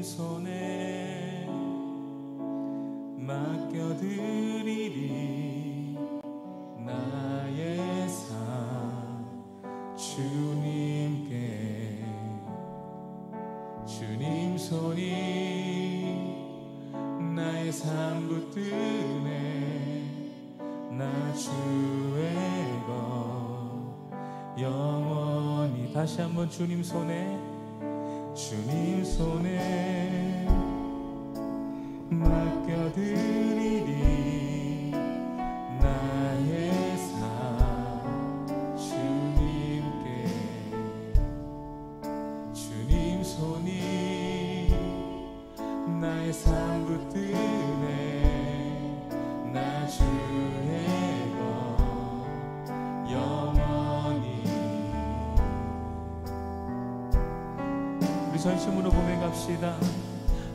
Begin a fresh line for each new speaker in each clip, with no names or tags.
주님 손에 맡겨드리리. 나의 삶 주님께, 주님 손이 나의 삶 붙드네. 나 주의 것 영원히. 다시 한번 주님 손에, 주님 손에 맡겨드리리. 나의 삶 주님께, 주님 손이 나의 삶 붙드네. 나 주의 것 영원히. 우리 전심으로 고백합시다.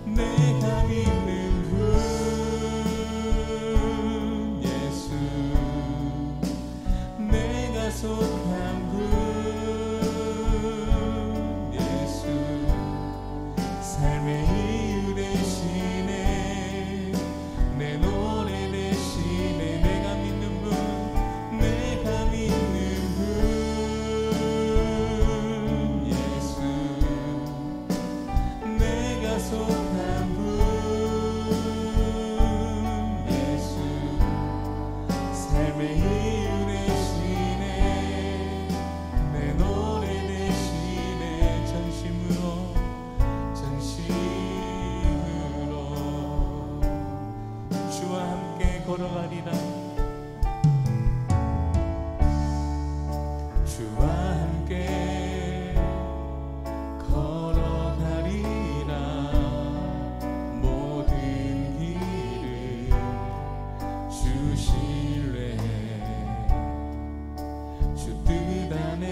내가 믿는 분 예수, 내가 속한 분 예수, 삶의 이유 되시네. 내 노래 되시네. 내가 믿는 분, 내가 믿는 분 예수, 내가 속한 분 예수, 삶의 이유 되시네. 내 노래 되시네. 전심으로, 전심으로 주와 함께 걸어가리라. 주와 함께 걸어가리라. 모든 길을 주실래. 주 뜻 안에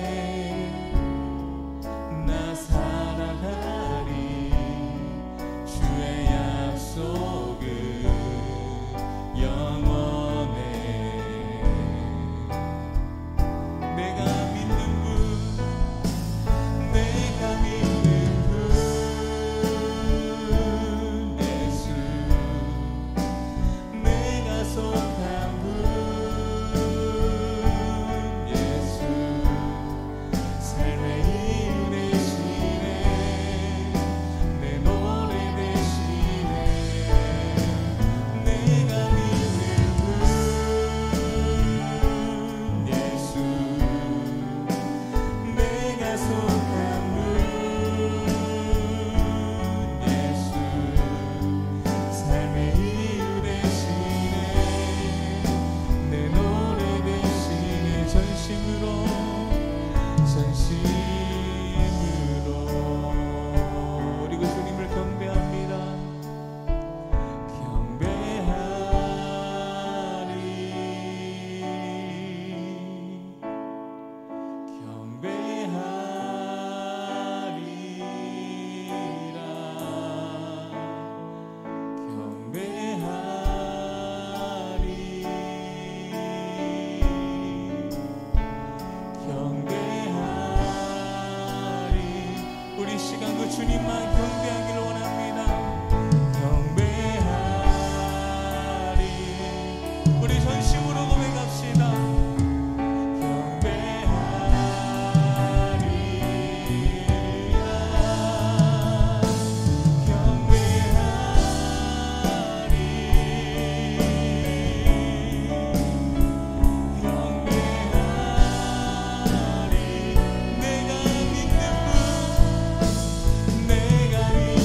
나 살아가리. 주의 약속은 영원해. 내가 믿는 분, 내가 믿는 분 예수, 내가 속한 분 예수, 삶의 이유 되시네. 내 노래 되시네. 내가 믿는 분 예수, 내가 속한 분 예수, 삶의 이유 되시네. 내 노래 되시네. 전심으로, 전심으로 우리 그 주님을 경배합니다. 경배하리, 경배하리라. 경배하리, 경배하리. 우리 시간 그 주님만 경배하기를 원합니다. 경배하리. 우리 전심으로 고백합시다. 내가 믿는 분, 내가 믿는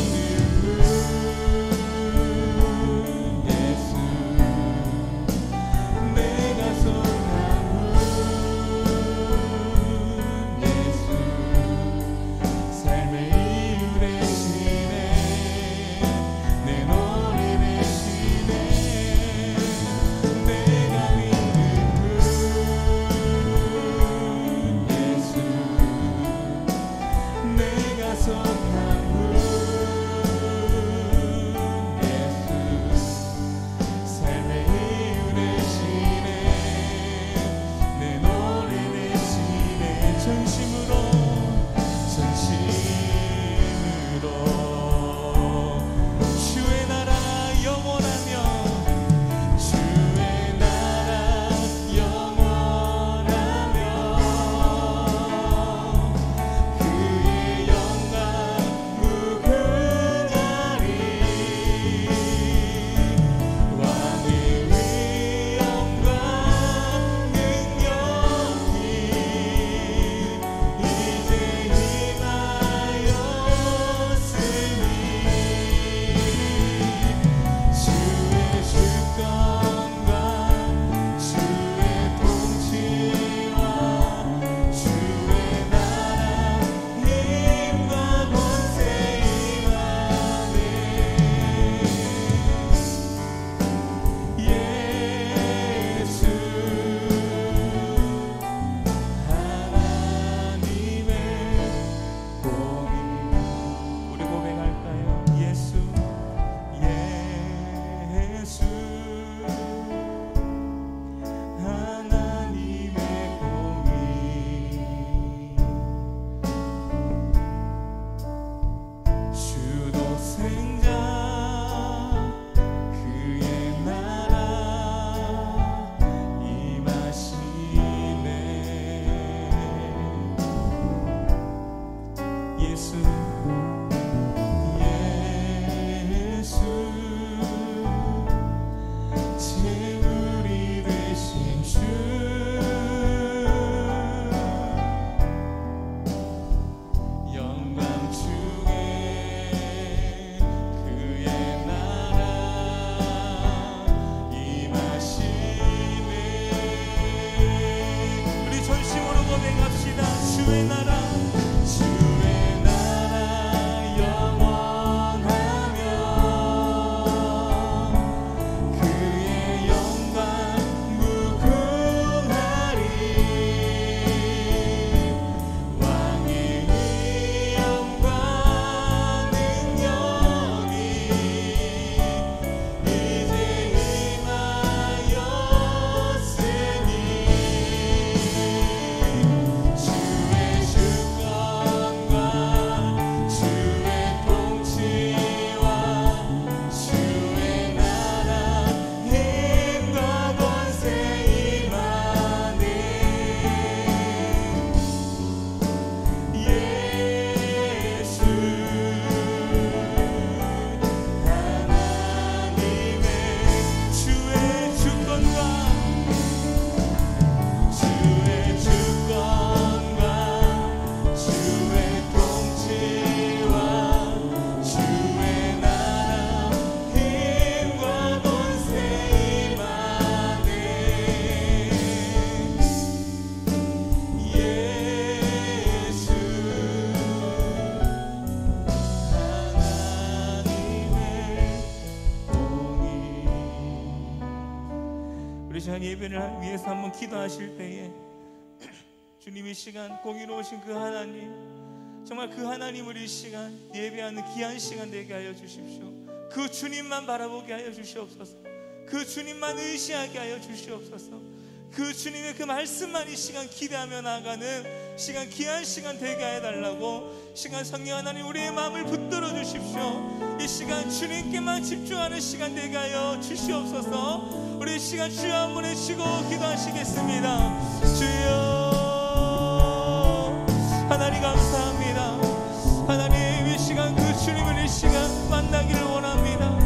시간 예배를 위해서 한번 기도하실 때에 주님 이 시간 공의로우신 그 하나님, 정말 그 하나님을 이 시간 예배하는 귀한 시간 되게 하여 주십시오. 그 주님만 바라보게 하여 주시옵소서. 그 주님만 의지하게 하여 주시옵소서. 그 주님의 그 말씀만 이 시간 기대하며 나아가는 시간, 귀한 시간 되게 해달라고 시간 성령 하나님 우리의 마음을 붙들어 주십시오. 이 시간 주님께만 집중하는 시간 되게 하여 주시옵소서. 우리 이 시간 주여 한번 외치고 기도하시겠습니다. 주여 하나님 감사합니다. 하나님 이 시간 그 주님을 이 시간 만나기를 원합니다.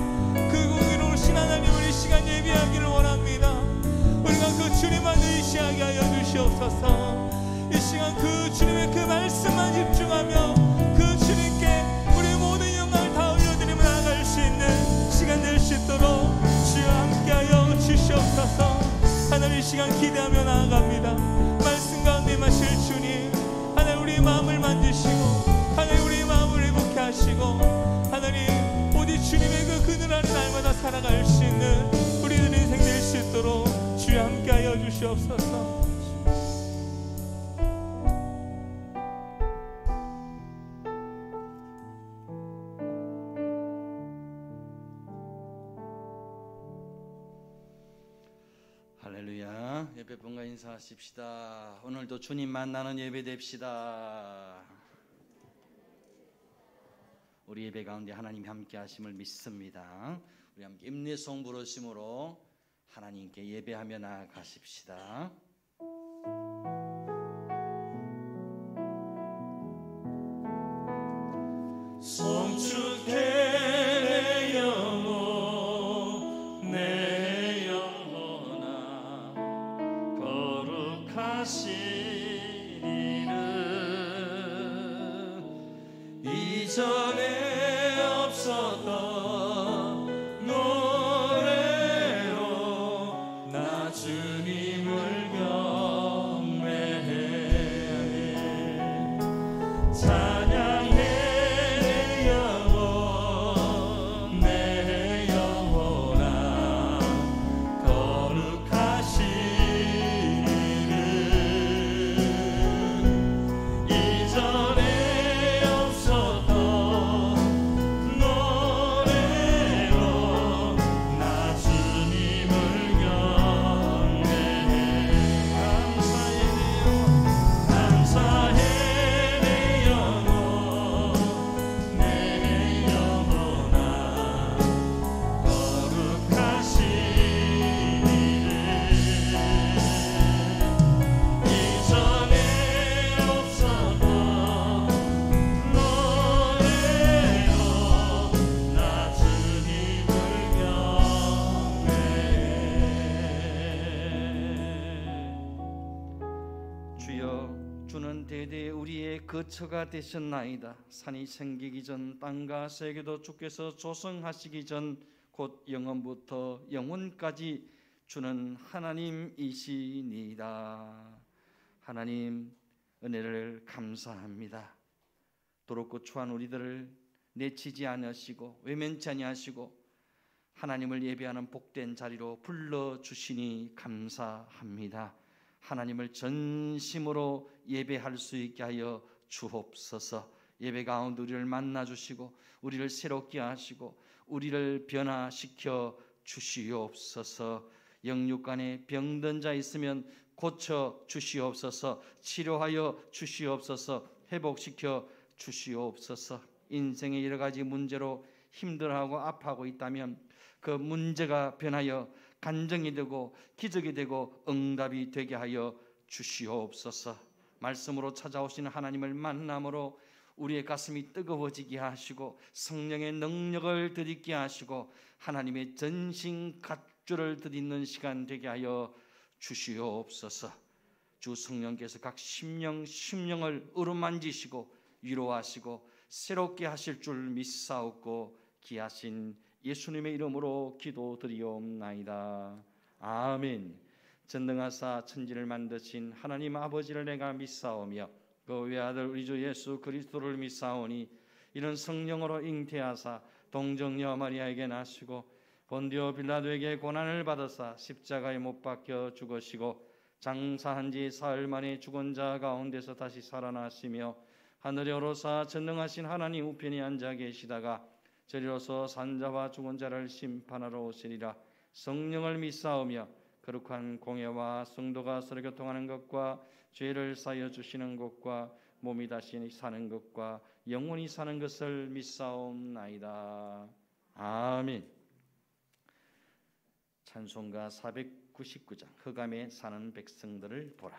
그 공의로우신 하나님을 이 시간 예배하기를 원합니다. 우리가 그 주님만 의지하게 하여 주시옵소서. 이 시간 그 주님의 그 말씀만 집중하며 그 주님께 우리 모든 영광을 다 올려드리며 나아갈 수 있는 시간 될 수 있도록 주여 함께하여 주시옵소서. 하나님 이 시간 기대하며 나아갑니다. 말씀 가운데 임하실 주님, 하나님 우리의 마음을 만드시고 하나님 우리의 마음을 회복케 하시고 하나님 오직 주님의 그 그늘 아래 날마다 살아갈 수 있는 우리들 인생 될 수 있도록 주여 함께하여 주시옵소서.
할렐루야. 예배분과 인사하십시다. 오늘도 주님 만나는 예배 됩시다. 우리 예배 가운데 하나님이 함께 하심을 믿습니다. 우리 함께 임내송 부르심으로 하나님께 예배하며 나아가십시다.
성축해 내 영혼 내 영혼아 거룩하신 이름 이전에 없었던 노래로 나 주님을 경배해 찬양해 내 영혼 내 영혼아 거룩하신 이름 이전에 없었던 노래로 나 주님을 경배해 감사해 내 영혼 내 영혼아 거룩하신 이름 이전에 없었던 노래로 나 주님을 경배해.
주여, 주는 대대 우리의 거처가 되셨나이다. 산이 생기기 전 땅과 세계도 주께서 조성하시기 전 곧 영원부터 영원까지 주는 하나님이시니이다. 하나님 은혜를 감사합니다. 도롭고 추한 우리들을 내치지 않으시고 외면치 아니하시고 하나님을 예배하는 복된 자리로 불러주시니 감사합니다. 하나님을 전심으로 예배할 수 있게 하여 주옵소서. 예배 가운데 우리를 만나주시고 우리를 새롭게 하시고 우리를 변화시켜 주시옵소서. 영육간에 병든 자 있으면 고쳐 주시옵소서. 치료하여 주시옵소서. 회복시켜 주시옵소서. 인생의 여러 가지 문제로 힘들어하고 아파하고 있다면 그 문제가 변하여 간증이 되고 기적이 되고 응답이 되게 하여 주시옵소서. 말씀으로 찾아오시는 하나님을 만남으로 우리의 가슴이 뜨거워지게 하시고 성령의 능력을 드리게 하시고 하나님의 전신 갑주를 드리는 시간 되게 하여 주시옵소서. 주 성령께서 각 심령을 어루만지시고 위로하시고 새롭게 하실 줄 믿사옵고 귀하신 예수님의 이름으로 기도드리옵나이다. 아멘. 전능하사 천지를 만드신 하나님 아버지를 내가 믿사오며 그 외아들 우리 주 예수 그리스도를 믿사오니 이는 성령으로 잉태하사 동정녀 마리아에게 나시고 본디오 빌라도에게 고난을 받으사 십자가에 못 박혀 죽으시고 장사한 지 사흘 만에 죽은 자 가운데서 다시 살아나시며 하늘에 오르사 전능하신 하나님 우편에 앉아 계시다가 저리로서 산자와 죽은 자를 심판하러 오시리라. 성령을 믿사오며 거룩한 공예와 성도가 서로 교통하는 것과 죄를 사여 주시는 것과 몸이 다시 사는 것과 영원히 사는 것을 믿사옵나이다. 아멘. 찬송가 499장 흑암에 사는 백성들을 보라.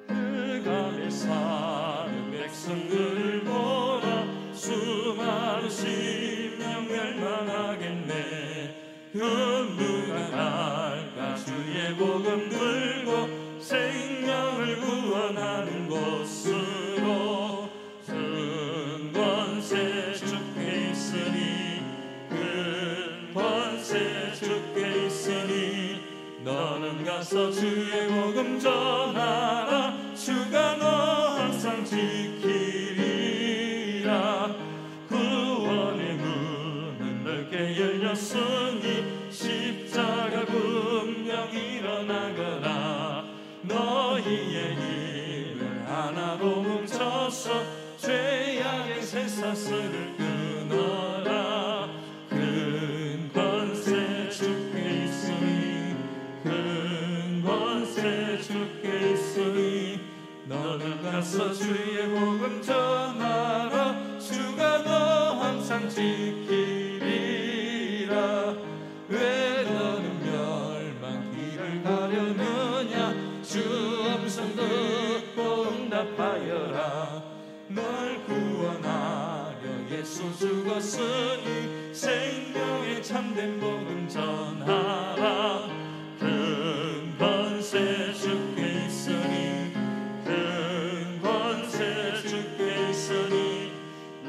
흑암에 사는 백성들을 보라. 수많은 심령 멸망하겠네. 누가 날까 주의 복음 들고 생명을 구원하는 곳으로. 큰 권세 주께 있으니 큰 권세 주께 있으니 너는 가서 주의 복음 전하라. 주가 너 항상 지키리라. 구원의 문은 넓게 열렸으니 십자가 분명 일어나거라. 너희의 힘을 하나로 뭉쳐서 죄악의 쇠사슬을 끊어라. 큰 권세 주께 있으니 큰 권세 주께 있으니 너는 가서 주의 복음 전하라. 주가 너 항상 지키리라. 왜 너는 멸망길을 가려느냐. 주 음성 듣고 응답하여라. 널 구원하려 예수 죽었으니 생명의 참된 복음 전하라. 큰 권세 주께 있으니 큰 권세 주께 있으니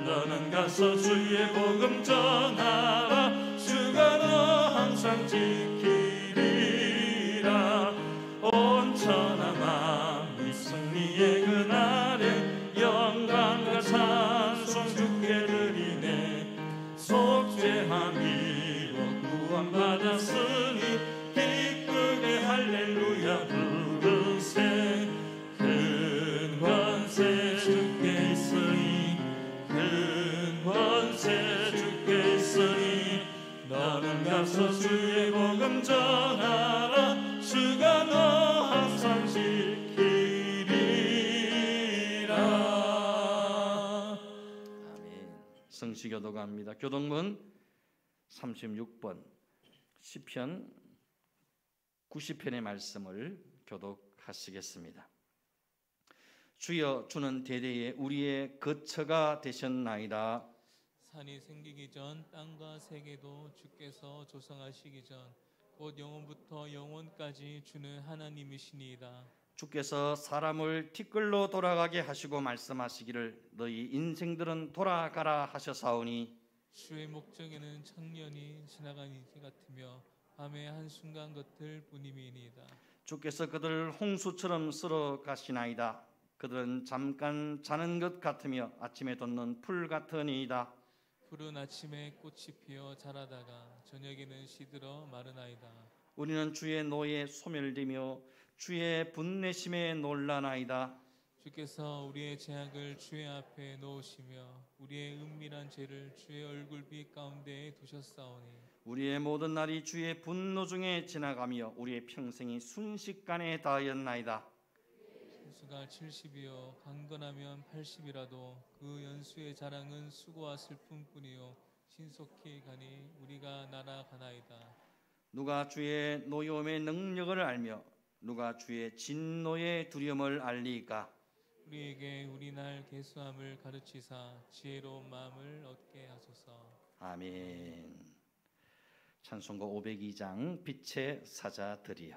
너는 가서 주의 복음 전하라. 주가 너 항상 지키리라. 온 천하 만민 승리의 그날에 영광과 찬송 주께 드리네. 속죄함이로 구원받았으니 기쁘게 할렐루야 부르세. 큰 권세 주께 있으니 큰 권세 주께 있으니 너는 가서 주의 복음 전하라. 주가 너 항상 지키리라.
아멘. 성시교도가 합니다. 교동문 36번 시편 90편의 말씀을 교독하시겠습니다. 주여 주는 대대에 우리의 거처가 되셨나이다.
산이 생기기 전 땅과 세계도 주께서 조성하시기 전 곧 영원부터 영원까지 주는 하나님이시니이다.
주께서 사람을 티끌로 돌아가게 하시고 말씀하시기를 너희 인생들은 돌아가라 하셨사오니
주의 목적에는 천년이 지나간 이지 같으며 밤의 한순간 같을 뿐임이니이다.
주께서 그들을 홍수처럼 쓸어 가시나이다. 그들은 잠깐 자는 것 같으며 아침에 돋는 풀 같으니이다.
푸른 아침에 꽃이 피어 자라다가 저녁에는 시들어 마르나이다.
우리는 주의 노에 소멸되며 주의 분내심에 놀라나이다.
주께서 우리의 죄악을 주의 앞에 놓으시며 우리의 은밀한 죄를 주의 얼굴빛 가운데에 두셨사오니
우리의 모든 날이 주의 분노 중에 지나가며 우리의 평생이 순식간에 다하였나이다.
연수가 70이요 강건하면 80이라도 그 연수의 자랑은 수고와 슬픔뿐이요 신속히 가니 우리가 날아가나이다.
누가 주의 노여움의 능력을 알며 누가 주의 진노의 두려움을 알리까.
우리에게 우리 날 계수함을 가르치사 지혜로운 마음을 얻게 하소서.
아멘. 찬송가 502장 빛의 사자들이여.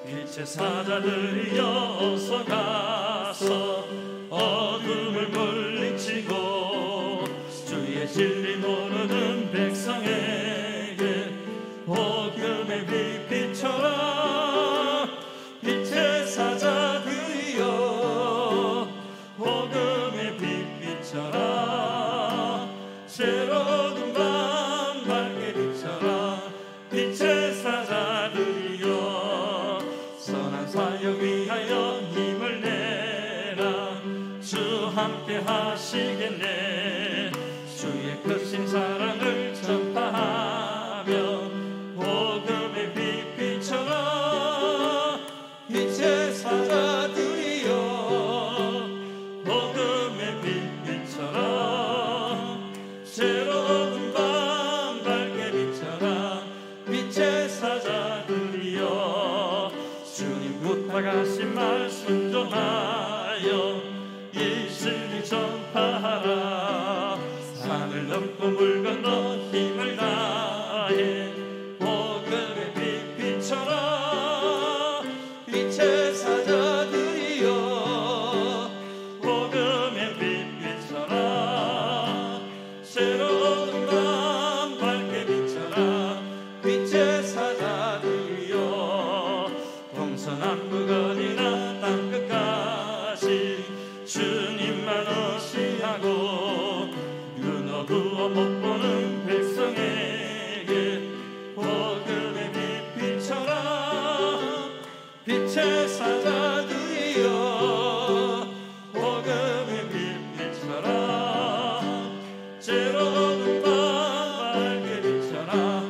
빛의 사자들이여 어서 가서 어둠을 물리치고 주의 진리 모르는 백성의
주의 크신 사랑을 전파하며 복음의 빛비처럼 빛의 사자들이여 복음의 빛비처럼 새로운 밤 밝게 비춰라 빛의 사자들이여 주님 부탁하신 말 순종하여 이 진리 전파하라 산을 넘고 물 건너 힘을 다해 복음의 빛비처럼 빛의 사자들이여 복음의 빛비처럼 새로운 밤 밝게 비춰라 빛의 사자들이여 동서남북 어디나 땅끝까지 주님만 의시하고 눈 부어 못 보는 백성에게 복음의 빛비처럼 빛의 사자들이여 복음의 빛비처럼 새로운 밤 밝게 비춰라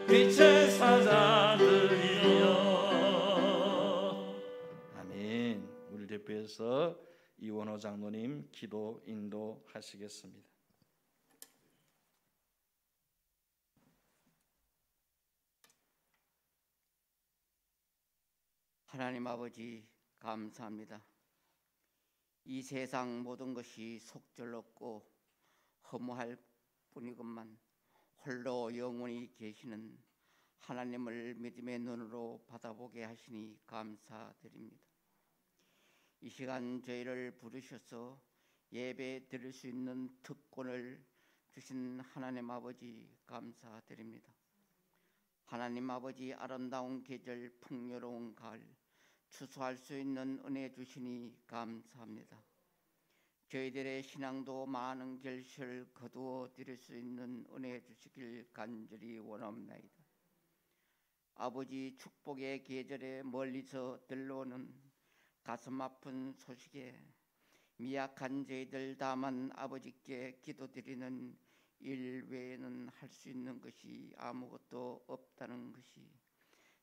빛의 사자들이여. 아멘. 우리 대표해서 이원호 장로님 기도 인도하시겠습니다.
하나님 아버지 감사합니다. 이 세상 모든 것이 속절없고 허무할 뿐이건만 홀로 영원히 계시는 하나님을 믿음의 눈으로 받아보게 하시니 감사드립니다. 이 시간 저희를 부르셔서 예배 드릴 수 있는 특권을 주신 하나님 아버지 감사드립니다. 하나님 아버지 아름다운 계절 풍요로운 가을 추수할 수 있는 은혜 주시니 감사합니다. 저희들의 신앙도 많은 결실을 거두어 드릴 수 있는 은혜 주시길 간절히 원합니다. 아버지 축복의 계절에 멀리서 들러오는 가슴 아픈 소식에 미약한 저희들 다만 아버지께 기도드리는 일 외에는 할 수 있는 것이 아무것도 없다는 것이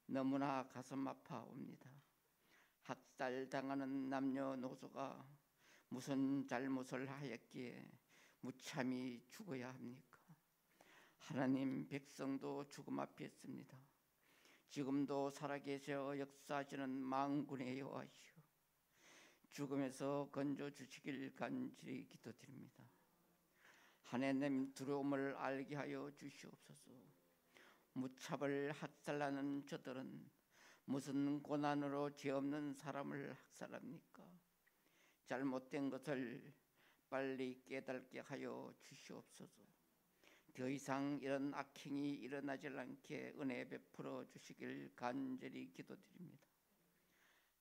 너무나 가슴 아파옵니다. 학살당하는 남녀노소가 무슨 잘못을 하였기에 무참히 죽어야 합니까? 하나님, 백성도 죽음 앞에 있습니다. 지금도 살아계셔 역사하시는 만군의 여호와시오, 죽음에서 건져주시길 간절히 기도드립니다. 하나님 두려움을 알게 하여 주시옵소서. 무차별 학살하는 저들은 무슨 고난으로 죄 없는 사람을 학살합니까? 잘못된 것을 빨리 깨닫게 하여 주시옵소서. 더 이상 이런 악행이 일어나지 않게 은혜 베풀어 주시길 간절히 기도드립니다.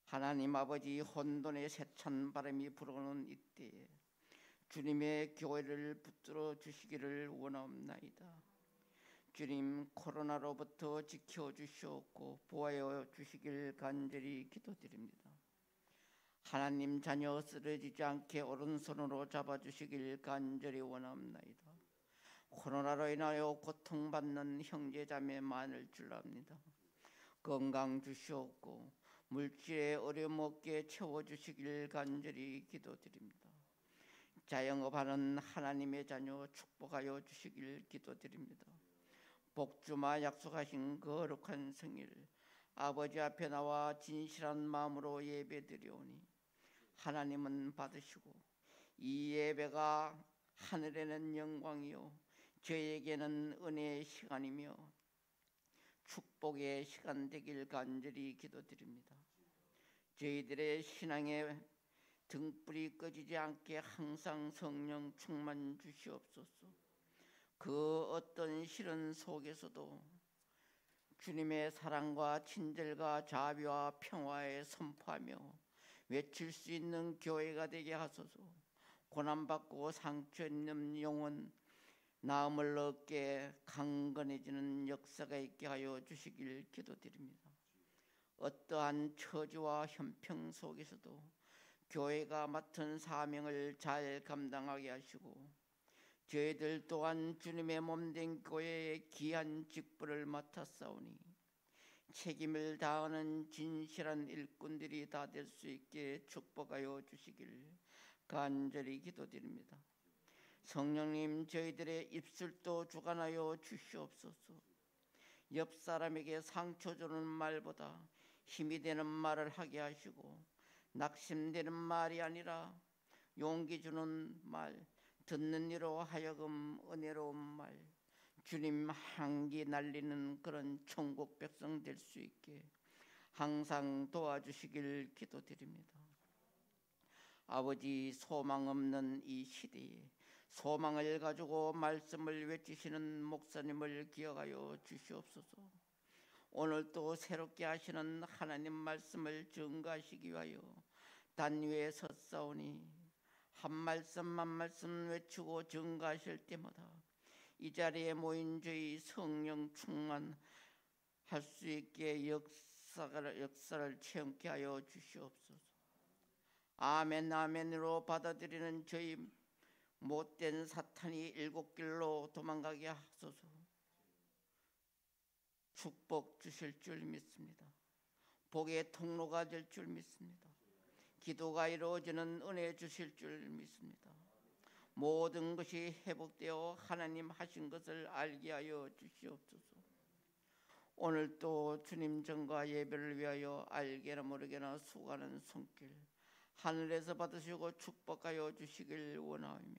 하나님 아버지, 혼돈의 세찬 바람이 불어오는 이때에 주님의 교회를 붙들어 주시기를 원하옵나이다. 주님, 코로나로부터 지켜주시옵고 보호하여 주시길 간절히 기도드립니다. 하나님, 자녀 쓰러지지 않게 오른손으로 잡아주시길 간절히 원하옵나이다. 코로나로 인하여 고통받는 형제자매 많을 줄 압니다. 건강 주시옵고 물질의 어려움 없게 채워주시길 간절히 기도드립니다. 자영업하는 하나님의 자녀 축복하여 주시길 기도드립니다. 복주마 약속하신 거룩한 성일 아버지 앞에 나와 진실한 마음으로 예배드리오니 하나님은 받으시고 이 예배가 하늘에는 영광이요 저에게는 은혜의 시간이며 축복의 시간 되길 간절히 기도드립니다. 저희들의 신앙의 등불이 꺼지지 않게 항상 성령 충만 주시옵소서. 그 어떤 시련 속에서도 주님의 사랑과 친절과 자비와 평화에 선포하며 외칠 수 있는 교회가 되게 하소서. 고난받고 상처 있는 영혼 나음을 얻게 강건해지는 역사가 있게 하여 주시길 기도드립니다. 어떠한 처지와 현평 속에서도 교회가 맡은 사명을 잘 감당하게 하시고 저희들 또한 주님의 몸된 교회의 귀한 직분을 맡았사오니 책임을 다하는 진실한 일꾼들이 다 될 수 있게 축복하여 주시길 간절히 기도드립니다. 성령님, 저희들의 입술도 주관하여 주시옵소서. 옆 사람에게 상처 주는 말보다 힘이 되는 말을 하게 하시고, 낙심되는 말이 아니라 용기 주는 말, 듣는 이로 하여금 은혜로운 말, 주님 향기 날리는 그런 천국 백성 될 수 있게 항상 도와주시길 기도드립니다. 아버지, 소망 없는 이 시대에 소망을 가지고 말씀을 외치시는 목사님을 기억하여 주시옵소서. 오늘 또 새롭게 하시는 하나님 말씀을 증거하시기 위하여 단위에 섰사오니 한 말씀 한 말씀 외치고 증거하실 때마다 이 자리에 모인 저희 성령 충만할 수 있게 역사를 체험케 하여 주시옵소서. 아멘 아멘으로 받아들이는 저희 못된 사탄이 일곱 길로 도망가게 하소서. 축복 주실 줄 믿습니다. 복의 통로가 될 줄 믿습니다. 기도가 이루어지는 은혜 주실 줄 믿습니다. 모든 것이 회복되어 하나님 하신 것을 알게 하여 주시옵소서. 오늘 또 주님 전과 예배를 위하여 알게나 모르게나 수고하는 손길 하늘에서 받으시고 축복하여 주시길 원하며,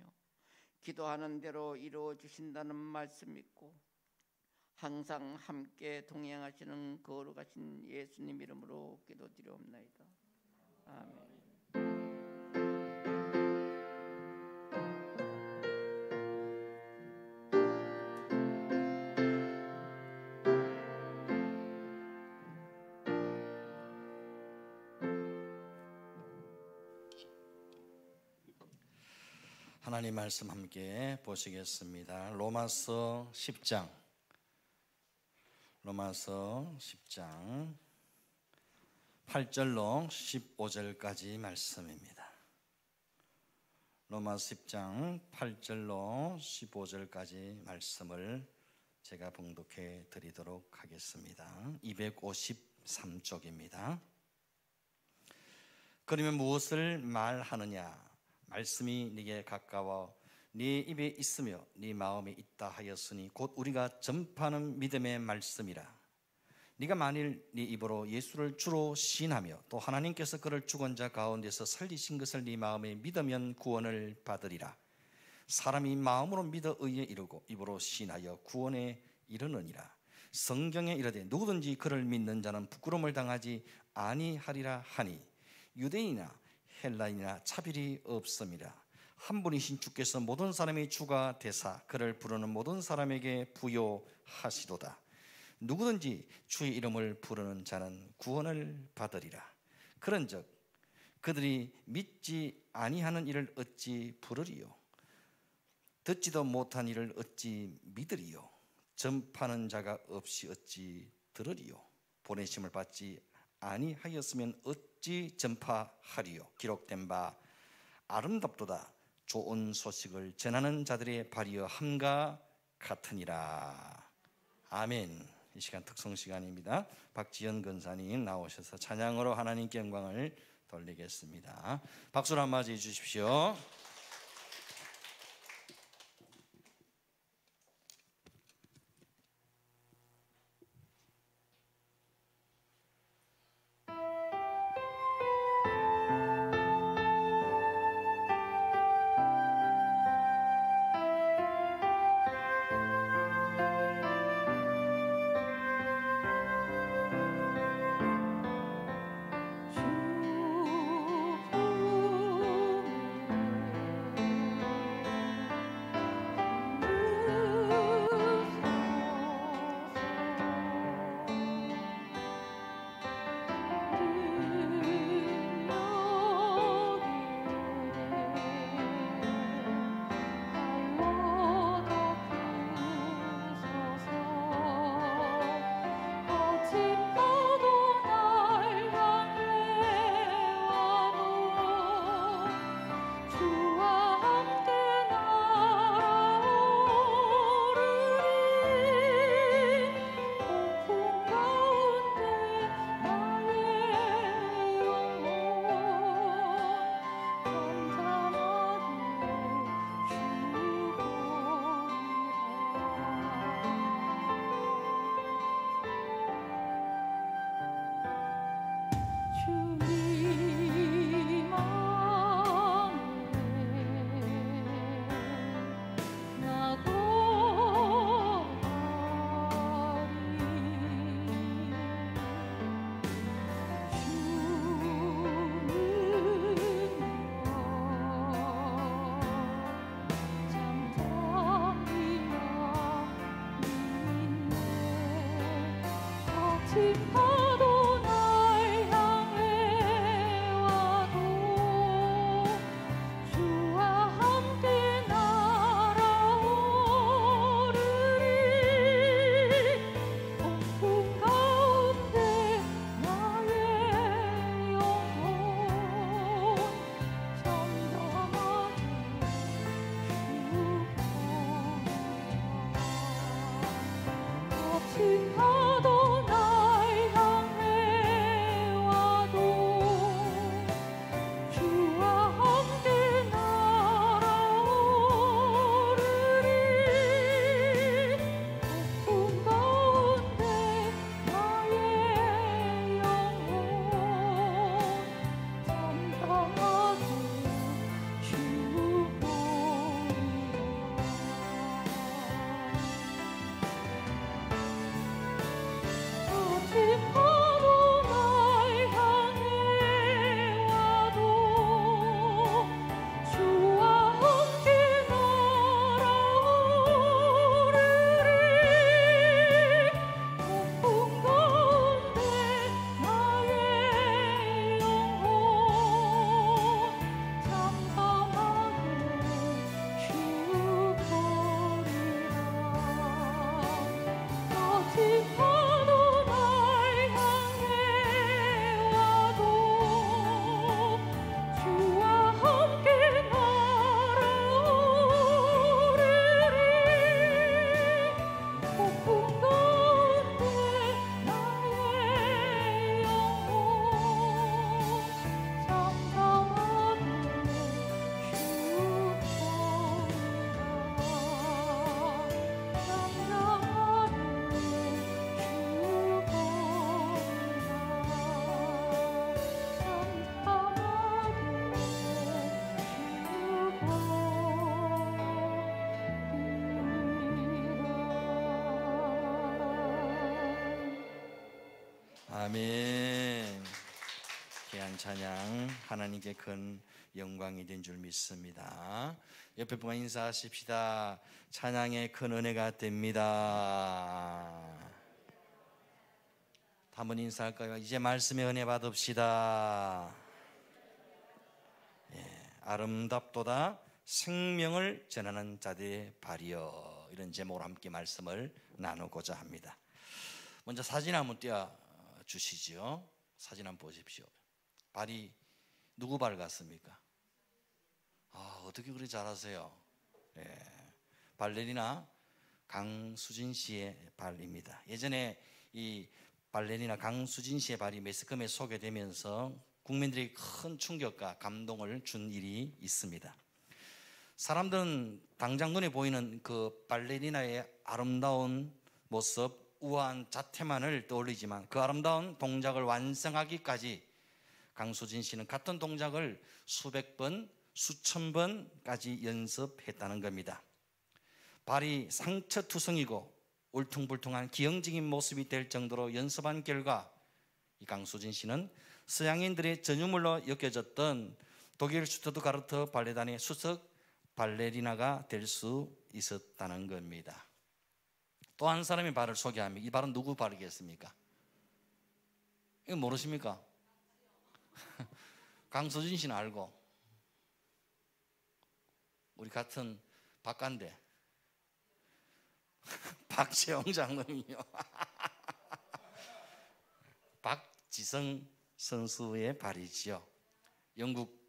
기도하는 대로 이루어 주신다는 말씀 믿고 항상 함께 동행하시는 거룩하신 예수님 이름으로 기도드리옵나이다. 아멘.
하나님 말씀 함께 보시겠습니다. 로마서 10장 8절로 15절까지 말씀입니다. 로마서 10장 8절로 15절까지 말씀을 제가 봉독해 드리도록 하겠습니다. 253쪽입니다. 그러면 무엇을 말하느냐? 말씀이 네게 가까워 네 입에 있으며 네 마음에 있다 하였으니 곧 우리가 전파하는 믿음의 말씀이라. 네가 만일 네 입으로 예수를 주로 시인하며 또 하나님께서 그를 죽은 자 가운데서 살리신 것을 네 마음에 믿으면 구원을 받으리라. 사람이 마음으로 믿어 의에 이르고 입으로 시인하여 구원에 이르느니라. 성경에 이르되 누구든지 그를 믿는 자는 부끄러움을 당하지 아니하리라 하니 유대인이나 헬라인이나 차별이 없음이라. 한 분이신 주께서 모든 사람의 주가 되사 그를 부르는 모든 사람에게 부요하시도다. 누구든지 주의 이름을 부르는 자는 구원을 받으리라. 그런즉 그들이 믿지 아니하는 일을 어찌 부르리요? 듣지도 못한 일을 어찌 믿으리요? 전파하는 자가 없이 어찌 들으리요? 보내심을 받지 아니하였으면 어찌 전파하리요? 기록된 바 아름답도다. 좋은 소식을 전하는 자들의 발이여 함과 같으니라. 아멘. 이 시간 특송 시간입니다. 박지연 권사님 나오셔서 찬양으로 하나님께 영광을 돌리겠습니다. 박수로 한번 맞이해 주십시오. 아멘. 귀한 찬양, 하나님께 큰 영광이 된 줄 믿습니다. 옆에 분과 인사하십시다. 찬양의 큰 은혜가 됩니다. 한번 인사할까요? 이제 말씀의 은혜 받읍시다. 아름답도다 생명을 전하는 자들의 발이여, 이런 제목으로 함께 말씀을 나누고자 합니다. 먼저 사진 한번 띄워주시죠. 사진 한번 보십시오. 발이 누구 발 같습니까? 어떻게 그렇게 잘하세요? 발레리나 강수진 씨의 발입니다. 예전에 이 발레리나 강수진 씨의 발이 매스컴에 소개되면서 국민들이 큰 충격과 감동을 준 일이 있습니다. 사람들은 당장 눈에 보이는 그 발레리나의 아름다운 모습, 우아한 자태만을 떠올리지만 그 아름다운 동작을 완성하기까지 강수진 씨는 같은 동작을 수백 번, 수천 번까지 연습했다는 겁니다. 발이 상처투성이고 울퉁불퉁한 기형적인 모습이 될 정도로 연습한 결과 이 강수진 씨는 서양인들의 전유물로 여겨졌던 독일 슈투트가르트 발레단의 수석 발레리나가 될 수 있었다는 겁니다. 또 한 사람의 발을 소개하면 이 발은 누구 발이겠습니까? 이거 모르십니까? 강수진 씨는 알고, 우리 같은 박간대 박재홍 장로님이요. 박지성 선수의 발이지요. 영국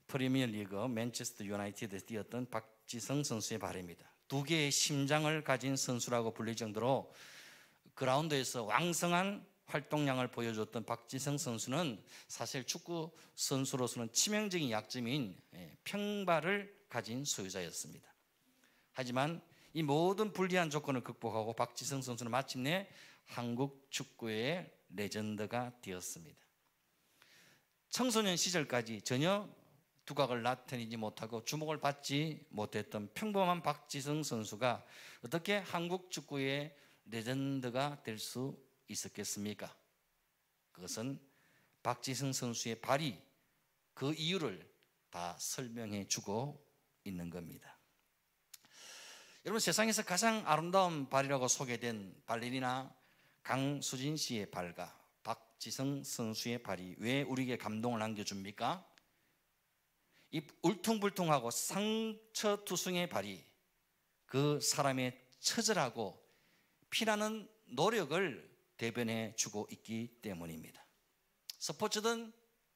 프리미어리그 맨체스터 유나이티드에서 뛰었던 박지성 선수의 발입니다. 두 개의 심장을 가진 선수라고 불릴 정도로 그라운드에서 왕성한 활동량을 보여줬던 박지성 선수는 사실 축구 선수로서는 치명적인 약점인 평발을 가진 소유자였습니다. 하지만 이 모든 불리한 조건을 극복하고 박지성 선수는 마침내 한국 축구의 레전드가 되었습니다. 청소년 시절까지 전혀 두각을 나타내지 못하고 주목을 받지 못했던 평범한 박지성 선수가 어떻게 한국 축구의 레전드가 될 수 있었겠습니까? 그것은 박지성 선수의 발이 그 이유를 다 설명해 주고 있는 겁니다. 여러분, 세상에서 가장 아름다운 발이라고 소개된 발레리나 강수진 씨의 발과 박지성 선수의 발이 왜 우리에게 감동을 안겨줍니까? 이 울퉁불퉁하고 상처투성의 발이 그 사람의 처절하고 피나는 노력을 대변해 주고 있기 때문입니다. 스포츠든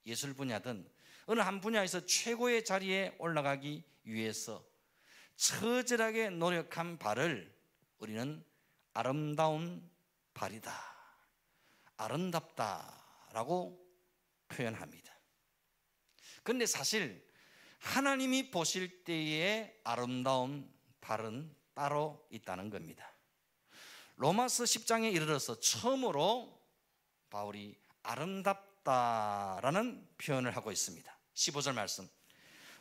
예술 분야든 어느 한 분야에서 최고의 자리에 올라가기 위해서 처절하게 노력한 발을 우리는 아름다운 발이다, 아름답다라고 표현합니다. 그런데 사실 하나님이 보실 때의 아름다운 발은 따로 있다는 겁니다. 로마서 10장에 이르러서 처음으로 바울이 아름답다라는 표현을 하고 있습니다. 15절 말씀,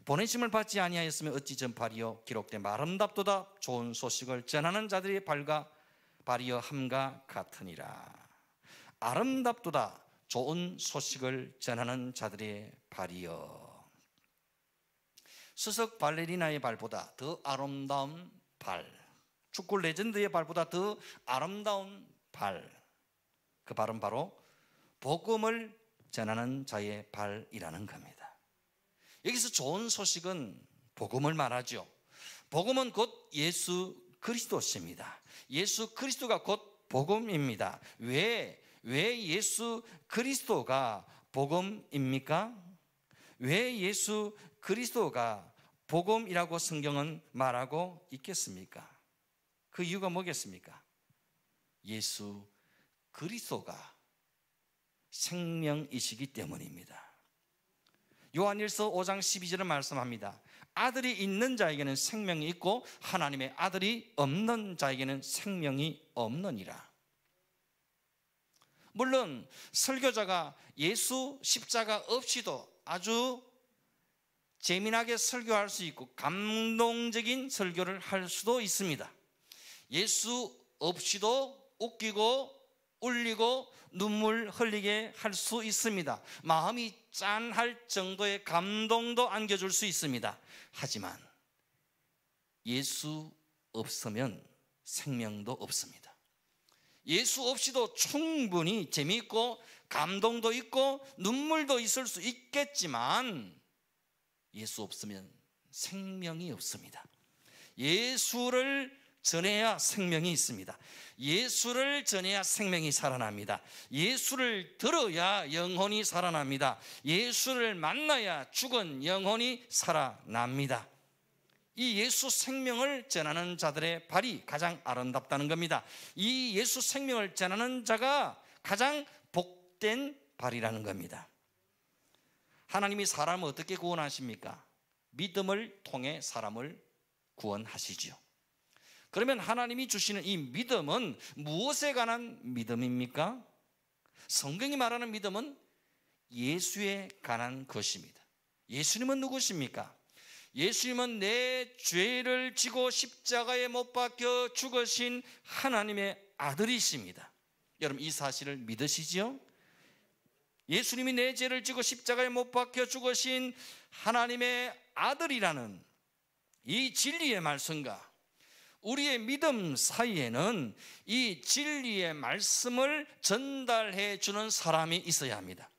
보내심을 받지 아니하였으면 어찌 전파리요 기록된 아름답도다 좋은 소식을 전하는 자들의 발과 발이여 함과 같으니라. 아름답도다 좋은 소식을 전하는 자들의 발이여. 수석 발레리나의 발보다 더 아름다운 발, 축구 레전드의 발보다 더 아름다운 발, 그 발은 바로 복음을 전하는 자의 발이라는 겁니다. 여기서 좋은 소식은 복음을 말하죠. 복음은 곧 예수 그리스도십니다. 예수 그리스도가 곧 복음입니다. 왜 예수 그리스도가 복음입니까? 왜 예수 그리스도가 복음이라고 성경은 말하고 있겠습니까? 그 이유가 뭐겠습니까? 예수 그리스도가 생명이시기 때문입니다. 요한일서 5장 12절은 말씀합니다. 아들이 있는 자에게는 생명이 있고 하나님의 아들이 없는 자에게는 생명이 없느니라. 물론 설교자가 예수 십자가 없이도 아주 재미나게 설교할 수 있고 감동적인 설교를 할 수도 있습니다. 예수 없이도 웃기고 울리고 눈물 흘리게 할 수 있습니다. 마음이 짠할 정도의 감동도 안겨줄 수 있습니다. 하지만 예수 없으면 생명도 없습니다. 예수 없이도 충분히 재미있고 감동도 있고 눈물도 있을 수 있겠지만 예수 없으면 생명이 없습니다. 예수를 전해야 생명이 있습니다. 예수를 전해야 생명이 살아납니다. 예수를 들어야 영혼이 살아납니다. 예수를 만나야 죽은 영혼이 살아납니다. 이 예수 생명을 전하는 자들의 발이 가장 아름답다는 겁니다. 이 예수 생명을 전하는 자가 가장 복된 발이라는 겁니다. 하나님이 사람을 어떻게 구원하십니까? 믿음을 통해 사람을 구원하시지요. 그러면 하나님이 주시는 이 믿음은 무엇에 관한 믿음입니까? 성경이 말하는 믿음은 예수에 관한 것입니다. 예수님은 누구십니까? 예수님은 내 죄를 지고 십자가에 못 박혀 죽으신 하나님의 아들이십니다. 여러분 이 사실을 믿으시지요? 예수님이 내 죄를 지고 십자가에 못 박혀 죽으신 하나님의 아들이라는 이 진리의 말씀과 우리의 믿음 사이에는 이 진리의 말씀을 전달해 주는 사람이 있어야 합니다.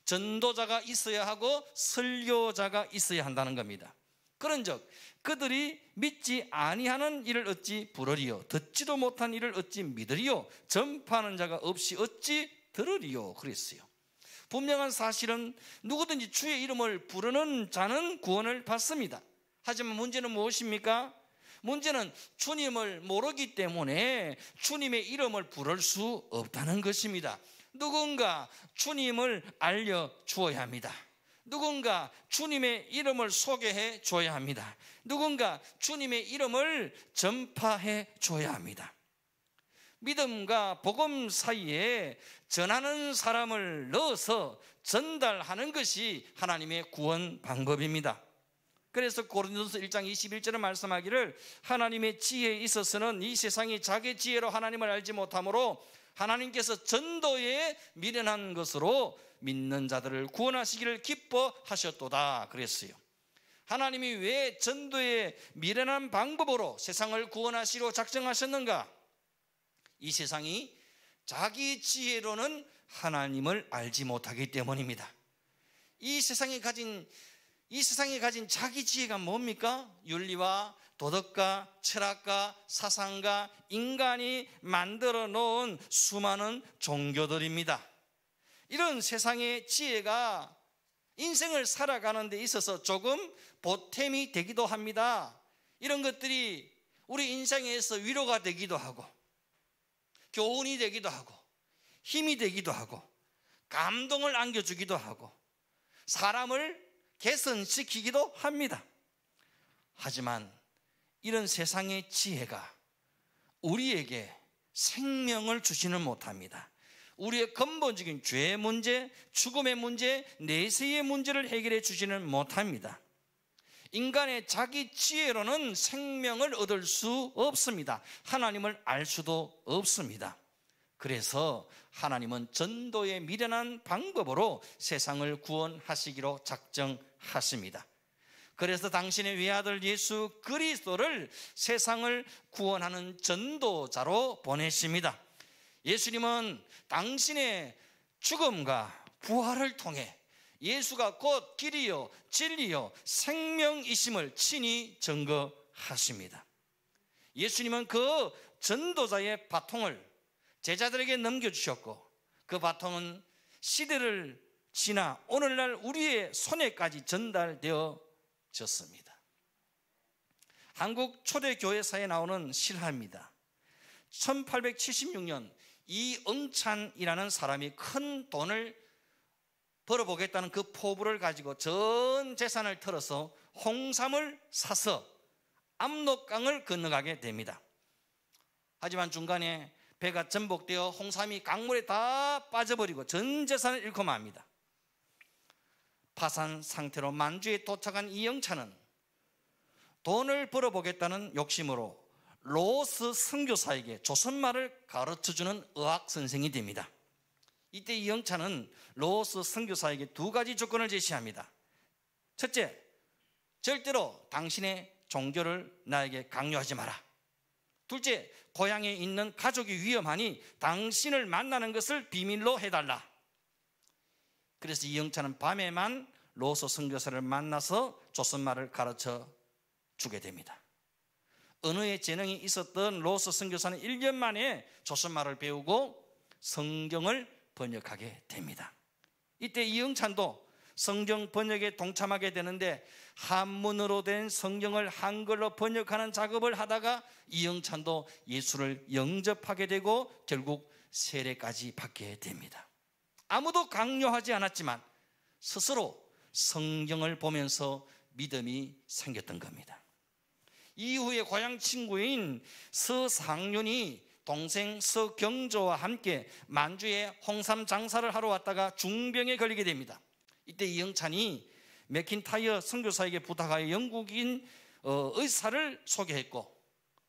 전도자가 있어야 하고 설교자가 있어야 한다는 겁니다. 그런즉 그들이 믿지 아니하는 이를 어찌 부르리요? 듣지도 못한 이를 어찌 믿으리요? 전파하는 자가 없이 어찌 들으리요? 그랬어요. 분명한 사실은 누구든지 주의 이름을 부르는 자는 구원을 받습니다. 하지만 문제는 무엇입니까? 문제는 주님을 모르기 때문에 주님의 이름을 부를 수 없다는 것입니다. 누군가 주님을 알려주어야 합니다. 누군가 주님의 이름을 소개해 줘야 합니다. 누군가 주님의 이름을 전파해 줘야 합니다. 믿음과 복음 사이에 전하는 사람을 넣어서 전달하는 것이 하나님의 구원 방법입니다. 그래서 고린도서 1장 21절에 말씀하기를 하나님의 지혜에 있어서는 이 세상이 자기 지혜로 하나님을 알지 못하므로 하나님께서 전도에 미련한 것으로 믿는 자들을 구원하시기를 기뻐하셨도다 그랬어요. 하나님이 왜 전도에 미련한 방법으로 세상을 구원하시려 작정하셨는가? 이 세상이 자기 지혜로는 하나님을 알지 못하기 때문입니다. 이 세상에 가진 자기 지혜가 뭡니까? 윤리와 도덕과 철학과 사상과 인간이 만들어 놓은 수많은 종교들입니다. 이런 세상의 지혜가 인생을 살아가는 데 있어서 조금 보탬이 되기도 합니다. 이런 것들이 우리 인생에서 위로가 되기도 하고 교훈이 되기도 하고 힘이 되기도 하고 감동을 안겨주기도 하고 사람을 개선시키기도 합니다. 하지만 이런 세상의 지혜가 우리에게 생명을 주지는 못합니다. 우리의 근본적인 죄의 문제, 죽음의 문제, 내세의 문제를 해결해 주지는 못합니다. 인간의 자기 지혜로는 생명을 얻을 수 없습니다. 하나님을 알 수도 없습니다. 그래서 하나님은 전도의 미련한 방법으로 세상을 구원하시기로 작정하십니다. 그래서 당신의 외아들 예수 그리스도를 세상을 구원하는 전도자로 보내십니다. 예수님은 당신의 죽음과 부활을 통해 예수가 곧 길이요 진리요 생명이심을 친히 증거하십니다. 예수님은 그 전도자의 바통을 제자들에게 넘겨주셨고 그 바통은 시대를 지나 오늘날 우리의 손에까지 전달되어졌습니다. 한국 초대교회사에 나오는 실화입니다. 1876년 이응찬이라는 사람이 큰 돈을 벌어보겠다는 그 포부를 가지고 전 재산을 털어서 홍삼을 사서 압록강을 건너가게 됩니다. 하지만 중간에 배가 전복되어 홍삼이 강물에 다 빠져버리고 전 재산을 잃고 맙니다. 파산 상태로 만주에 도착한 이영찬은 돈을 벌어보겠다는 욕심으로 로스 선교사에게 조선말을 가르쳐주는 의학 선생이 됩니다. 이때 이영찬은 로스 선교사에게 두 가지 조건을 제시합니다. 첫째, 절대로 당신의 종교를 나에게 강요하지 마라. 둘째, 고향에 있는 가족이 위험하니 당신을 만나는 것을 비밀로 해달라. 그래서 이영찬은 밤에만 로스 선교사를 만나서 조선말을 가르쳐 주게 됩니다. 언어의 재능이 있었던 로스 선교사는 1년 만에 조선말을 배우고 성경을 번역하게 됩니다. 이때 이영찬도 성경 번역에 동참하게 되는데 한문으로 된 성경을 한글로 번역하는 작업을 하다가 이영찬도 예수를 영접하게 되고 결국 세례까지 받게 됩니다. 아무도 강요하지 않았지만 스스로 성경을 보면서 믿음이 생겼던 겁니다. 이후에 고향 친구인 서상윤이 동생 서경조와 함께 만주에 홍삼 장사를 하러 왔다가 중병에 걸리게 됩니다. 이때 이영찬이 맥킨타이어 선교사에게 부탁하여 영국인 의사를 소개했고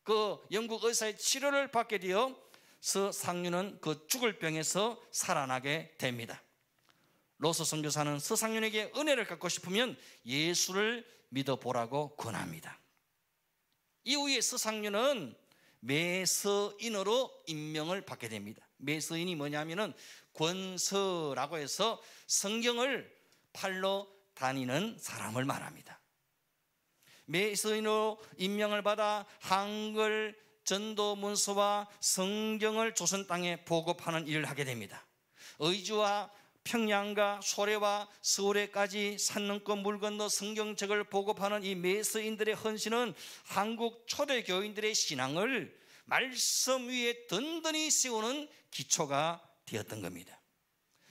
그 영국 의사의 치료를 받게 되어 서상윤은 그 죽을 병에서 살아나게 됩니다. 로스 선교사는 서상윤에게 은혜를 갖고 싶으면 예수를 믿어보라고 권합니다. 이후에 서상윤은 매서인으로 임명을 받게 됩니다. 매서인이 뭐냐면은 권서라고 해서 성경을 팔러 다니는 사람을 말합니다. 매서인으로 임명을 받아 한글 전도 문서와 성경을 조선 땅에 보급하는 일을 하게 됩니다. 의주와 평양과 소래와 서울에까지 산 넘고 물 건너 성경책을 보급하는 이 매서인들의 헌신은 한국 초대교인들의 신앙을 말씀 위에 든든히 세우는 기초가 되었던 겁니다.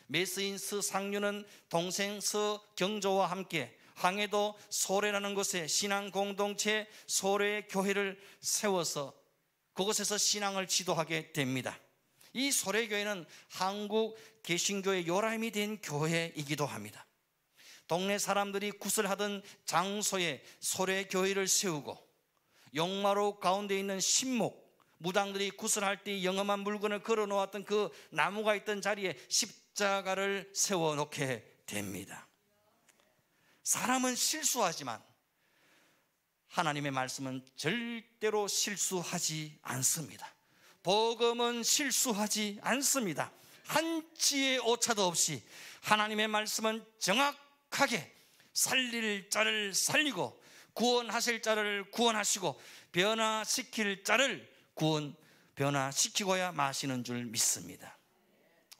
매서인 서상윤은 동생 서경조와 함께 황해도 소래라는 곳에 신앙 공동체 소래 교회를 세워서 그곳에서 신앙을 지도하게 됩니다. 이 소래교회는 한국 개신교의 요람이 된 교회이기도 합니다. 동네 사람들이 구슬하던 장소에 소래교회를 세우고 용마루 가운데 있는 신목, 무당들이 구슬할 때 영험한 물건을 걸어 놓았던 그 나무가 있던 자리에 십자가를 세워놓게 됩니다. 사람은 실수하지만 하나님의 말씀은 절대로 실수하지 않습니다. 복음은 실수하지 않습니다. 한치의 오차도 없이 하나님의 말씀은 정확하게 살릴 자를 살리고 구원하실 자를 구원하시고 변화시킬 자를 변화시키고야 마시는 줄 믿습니다.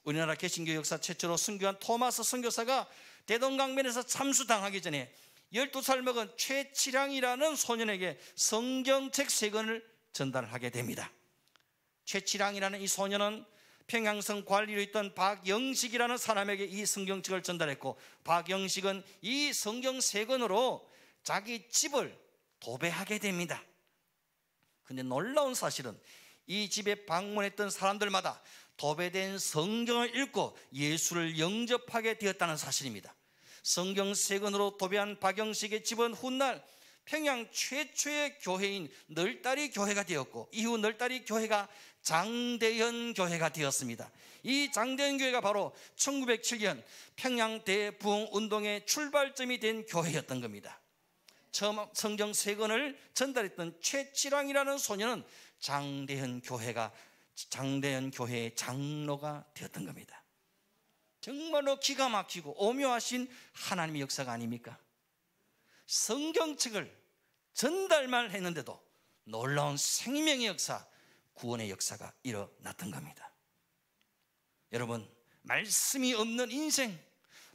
우리나라 개신교 역사 최초로 순교한 토마스 선교사가 대동강변에서 참수당하기 전에 12살 먹은 최치량이라는 소년에게 성경책 3권을 전달하게 됩니다. 최치량이라는 이 소년은 평양성 관리로 있던 박영식이라는 사람에게 이 성경책을 전달했고, 박영식은 이 성경 3권으로 자기 집을 도배하게 됩니다. 근데 놀라운 사실은 이 집에 방문했던 사람들마다 도배된 성경을 읽고 예수를 영접하게 되었다는 사실입니다. 성경 3권으로 도배한 박영식의 집은 훗날 평양 최초의 교회인 널다리 교회가 되었고, 이후 널다리 교회가 장대현 교회가 되었습니다. 이 장대현 교회가 바로 1907년 평양 대부흥 운동의 출발점이 된 교회였던 겁니다. 처음 성경 3권을 전달했던 최치랑이라는 소년은 장대현 교회의 장로가 되었던 겁니다. 정말로 기가 막히고 오묘하신 하나님의 역사가 아닙니까? 성경책을 전달만 했는데도 놀라운 생명의 역사, 구원의 역사가 일어났던 겁니다. 여러분, 말씀이 없는 인생,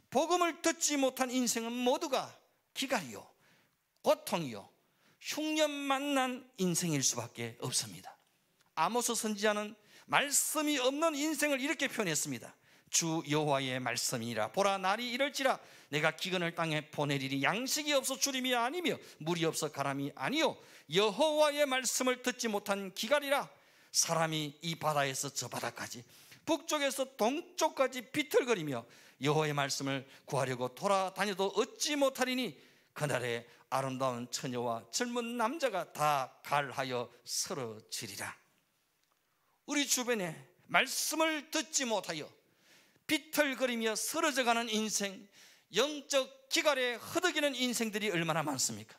복음을 듣지 못한 인생은 모두가 기갈이요, 고통이요, 흉년 만난 인생일 수밖에 없습니다. 아모스 선지자는 말씀이 없는 인생을 이렇게 표현했습니다. 주 여호와의 말씀이니라. 보라, 날이 이럴지라 내가 기근을 땅에 보내리니 양식이 없어 주림이 아니며 물이 없어 가람이 아니요 여호와의 말씀을 듣지 못한 기갈이라. 사람이 이 바다에서 저 바다까지, 북쪽에서 동쪽까지 비틀거리며 여호와의 말씀을 구하려고 돌아다녀도 얻지 못하리니 그날에 아름다운 처녀와 젊은 남자가 다 갈하여 쓰러지리라. 우리 주변에 말씀을 듣지 못하여 비틀거리며 쓰러져가는 인생, 영적 기갈에 허덕이는 인생들이 얼마나 많습니까?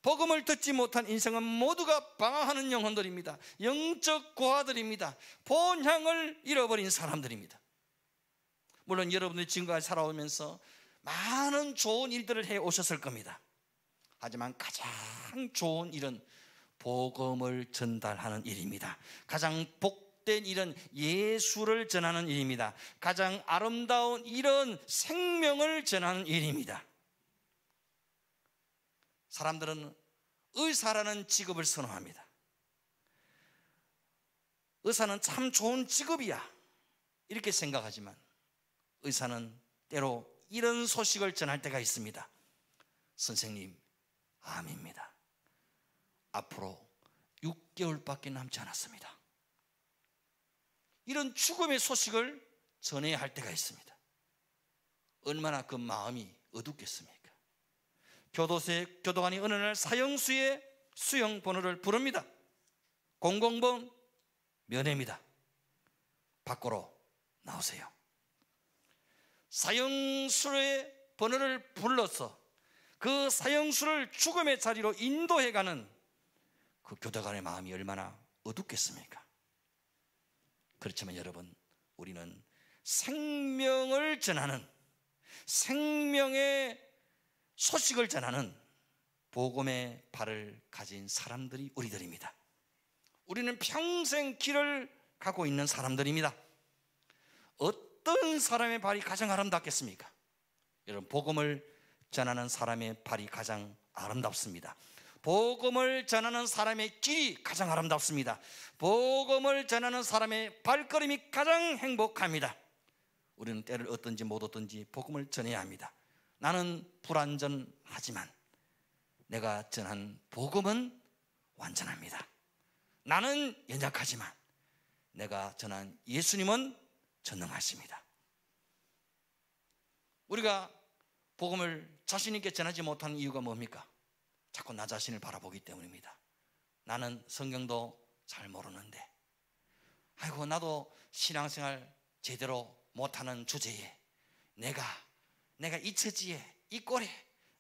복음을 듣지 못한 인생은 모두가 방황하는 영혼들입니다. 영적 고아들입니다. 본향을 잃어버린 사람들입니다. 물론 여러분들이 지금까지 살아오면서 많은 좋은 일들을 해 오셨을 겁니다. 하지만 가장 좋은 일은 복음을 전달하는 일입니다. 가장 복된 일은 예수를 전하는 일입니다. 가장 아름다운 일은 생명을 전하는 일입니다. 사람들은 의사라는 직업을 선호합니다. 의사는 참 좋은 직업이야, 이렇게 생각하지만 의사는 때로 이런 소식을 전할 때가 있습니다. 선생님, 암입니다. 앞으로 6개월밖에 남지 않았습니다. 이런 죽음의 소식을 전해야 할 때가 있습니다. 얼마나 그 마음이 어둡겠습니까? 교도관이 어느 날 사형수의 수용 번호를 부릅니다. 000번 면회입니다. 밖으로 나오세요. 사형수의 번호를 불러서 그 사형수를 죽음의 자리로 인도해가는 그 교도관의 마음이 얼마나 어둡겠습니까? 그렇지만 여러분, 우리는 생명을 전하는, 생명의 소식을 전하는 복음의 발을 가진 사람들이 우리들입니다. 우리는 평생 길을 가고 있는 사람들입니다. 어떤 사람의 발이 가장 아름답겠습니까? 여러분, 복음을 전하는 사람의 발이 가장 아름답습니다. 복음을 전하는 사람의 길이 가장 아름답습니다. 복음을 전하는 사람의 발걸음이 가장 행복합니다. 우리는 때를 얻든지 못 얻든지 복음을 전해야 합니다. 나는 불완전하지만 내가 전한 복음은 완전합니다. 나는 연약하지만 내가 전한 예수님은 전능하십니다. 우리가 복음을 자신 있게 전하지 못하는 이유가 뭡니까? 자꾸 나 자신을 바라보기 때문입니다. 나는 성경도 잘 모르는데, 아이고 나도 신앙생활 제대로 못하는 주제에 내가 이 처지에 이 꼴에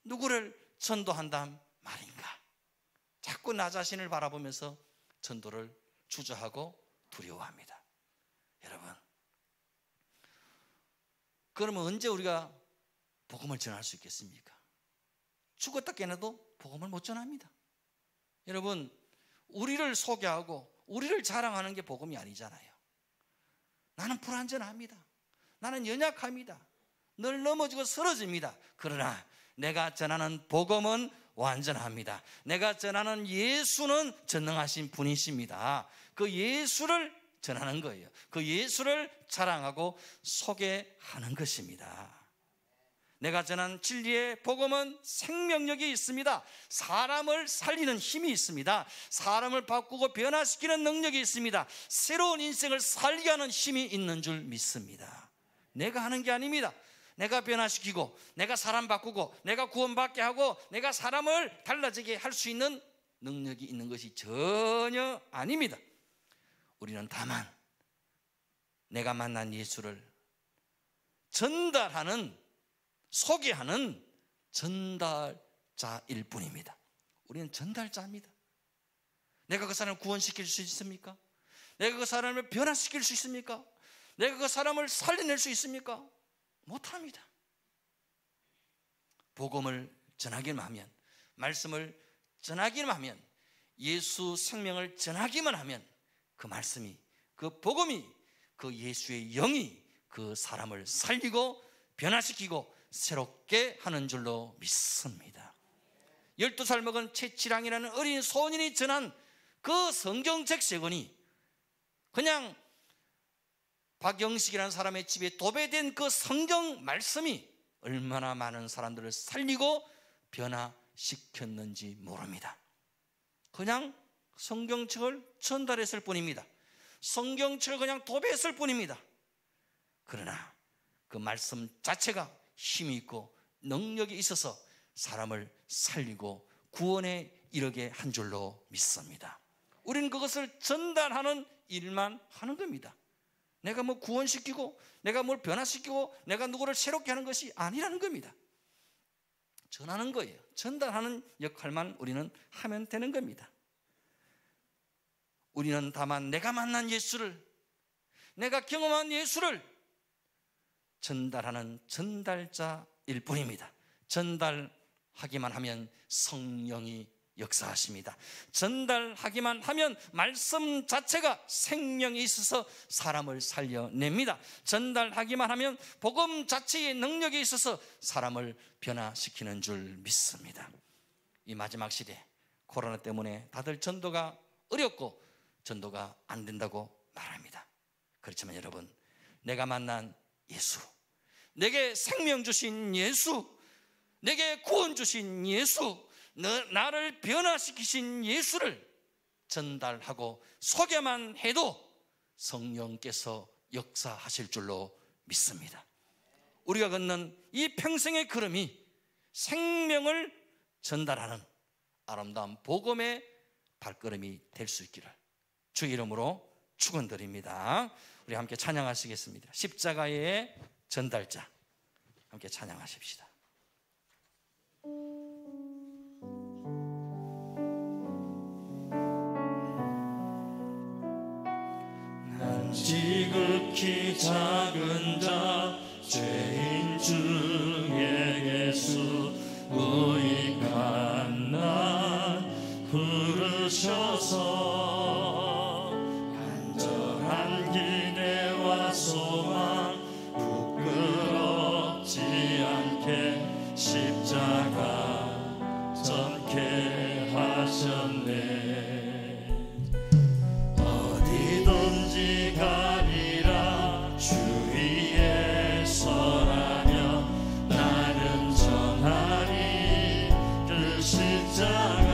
누구를 전도한단 말인가? 자꾸 나 자신을 바라보면서 전도를 주저하고 두려워합니다. 여러분, 그러면 언제 우리가 복음을 전할 수 있겠습니까? 죽었다 깨어나도 복음을 못 전합니다. 여러분, 우리를 소개하고 우리를 자랑하는 게 복음이 아니잖아요. 나는 불완전합니다. 나는 연약합니다. 늘 넘어지고 쓰러집니다. 그러나 내가 전하는 복음은 완전합니다. 내가 전하는 예수는 전능하신 분이십니다. 그 예수를 전하는 거예요. 그 예수를 자랑하고 소개하는 것입니다. 내가 전한 진리의 복음은 생명력이 있습니다. 사람을 살리는 힘이 있습니다. 사람을 바꾸고 변화시키는 능력이 있습니다. 새로운 인생을 살게 하는 힘이 있는 줄 믿습니다. 내가 하는 게 아닙니다. 내가 변화시키고 내가 사람 바꾸고 내가 구원받게 하고 내가 사람을 달라지게 할 수 있는 능력이 있는 것이 전혀 아닙니다. 우리는 다만 내가 만난 예수를 전달하는, 소개하는 전달자일 뿐입니다. 우리는 전달자입니다. 내가 그 사람을 구원시킬 수 있습니까? 내가 그 사람을 변화시킬 수 있습니까? 내가 그 사람을 살려낼 수 있습니까? 못합니다. 복음을 전하기만 하면, 말씀을 전하기만 하면, 예수 생명을 전하기만 하면 그 말씀이, 그 복음이, 그 예수의 영이 그 사람을 살리고 변화시키고 새롭게 하는 줄로 믿습니다. 12살 먹은 채치랑이라는 어린 소년이 전한 그 성경책 세 권이 그냥 박영식이라는 사람의 집에 도배된 그 성경 말씀이 얼마나 많은 사람들을 살리고 변화시켰는지 모릅니다. 그냥 성경책을 전달했을 뿐입니다. 성경책을 그냥 도배했을 뿐입니다. 그러나 그 말씀 자체가 힘이 있고 능력이 있어서 사람을 살리고 구원에 이르게 한 줄로 믿습니다. 우리는 그것을 전달하는 일만 하는 겁니다. 내가 뭐 구원시키고 내가 뭘 변화시키고 내가 누구를 새롭게 하는 것이 아니라는 겁니다. 전하는 거예요. 전달하는 역할만 우리는 하면 되는 겁니다. 우리는 다만 내가 만난 예수를, 내가 경험한 예수를 전달하는 전달자일 뿐입니다. 전달하기만 하면 성령이 역사하십니다. 전달하기만 하면 말씀 자체가 생명이 있어서 사람을 살려냅니다. 전달하기만 하면 복음 자체의 능력이 있어서 사람을 변화시키는 줄 믿습니다. 이 마지막 시대 코로나 때문에 다들 전도가 어렵고 전도가 안 된다고 말합니다. 그렇지만 여러분, 내가 만난 예수, 내게 생명 주신 예수, 내게 구원 주신 예수, 나를 변화시키신 예수를 전달하고 소개만 해도 성령께서 역사하실 줄로 믿습니다. 우리가 걷는 이 평생의 걸음이 생명을 전달하는 아름다운 복음의 발걸음이 될 수 있기를 주 이름으로 축원드립니다. 우리 함께 찬양하시겠습니다. 십자가의 전달자, 함께 찬양하십시다.
난 지극히 작은 자 죄인 중에 예수 의인한 날 부르셔서 간절한 기대와 소망 부끄럽지 않게 십자가 전케 하셨네. 어디든지 가리라 주 위에 서라며 나는 전하리 그 십자가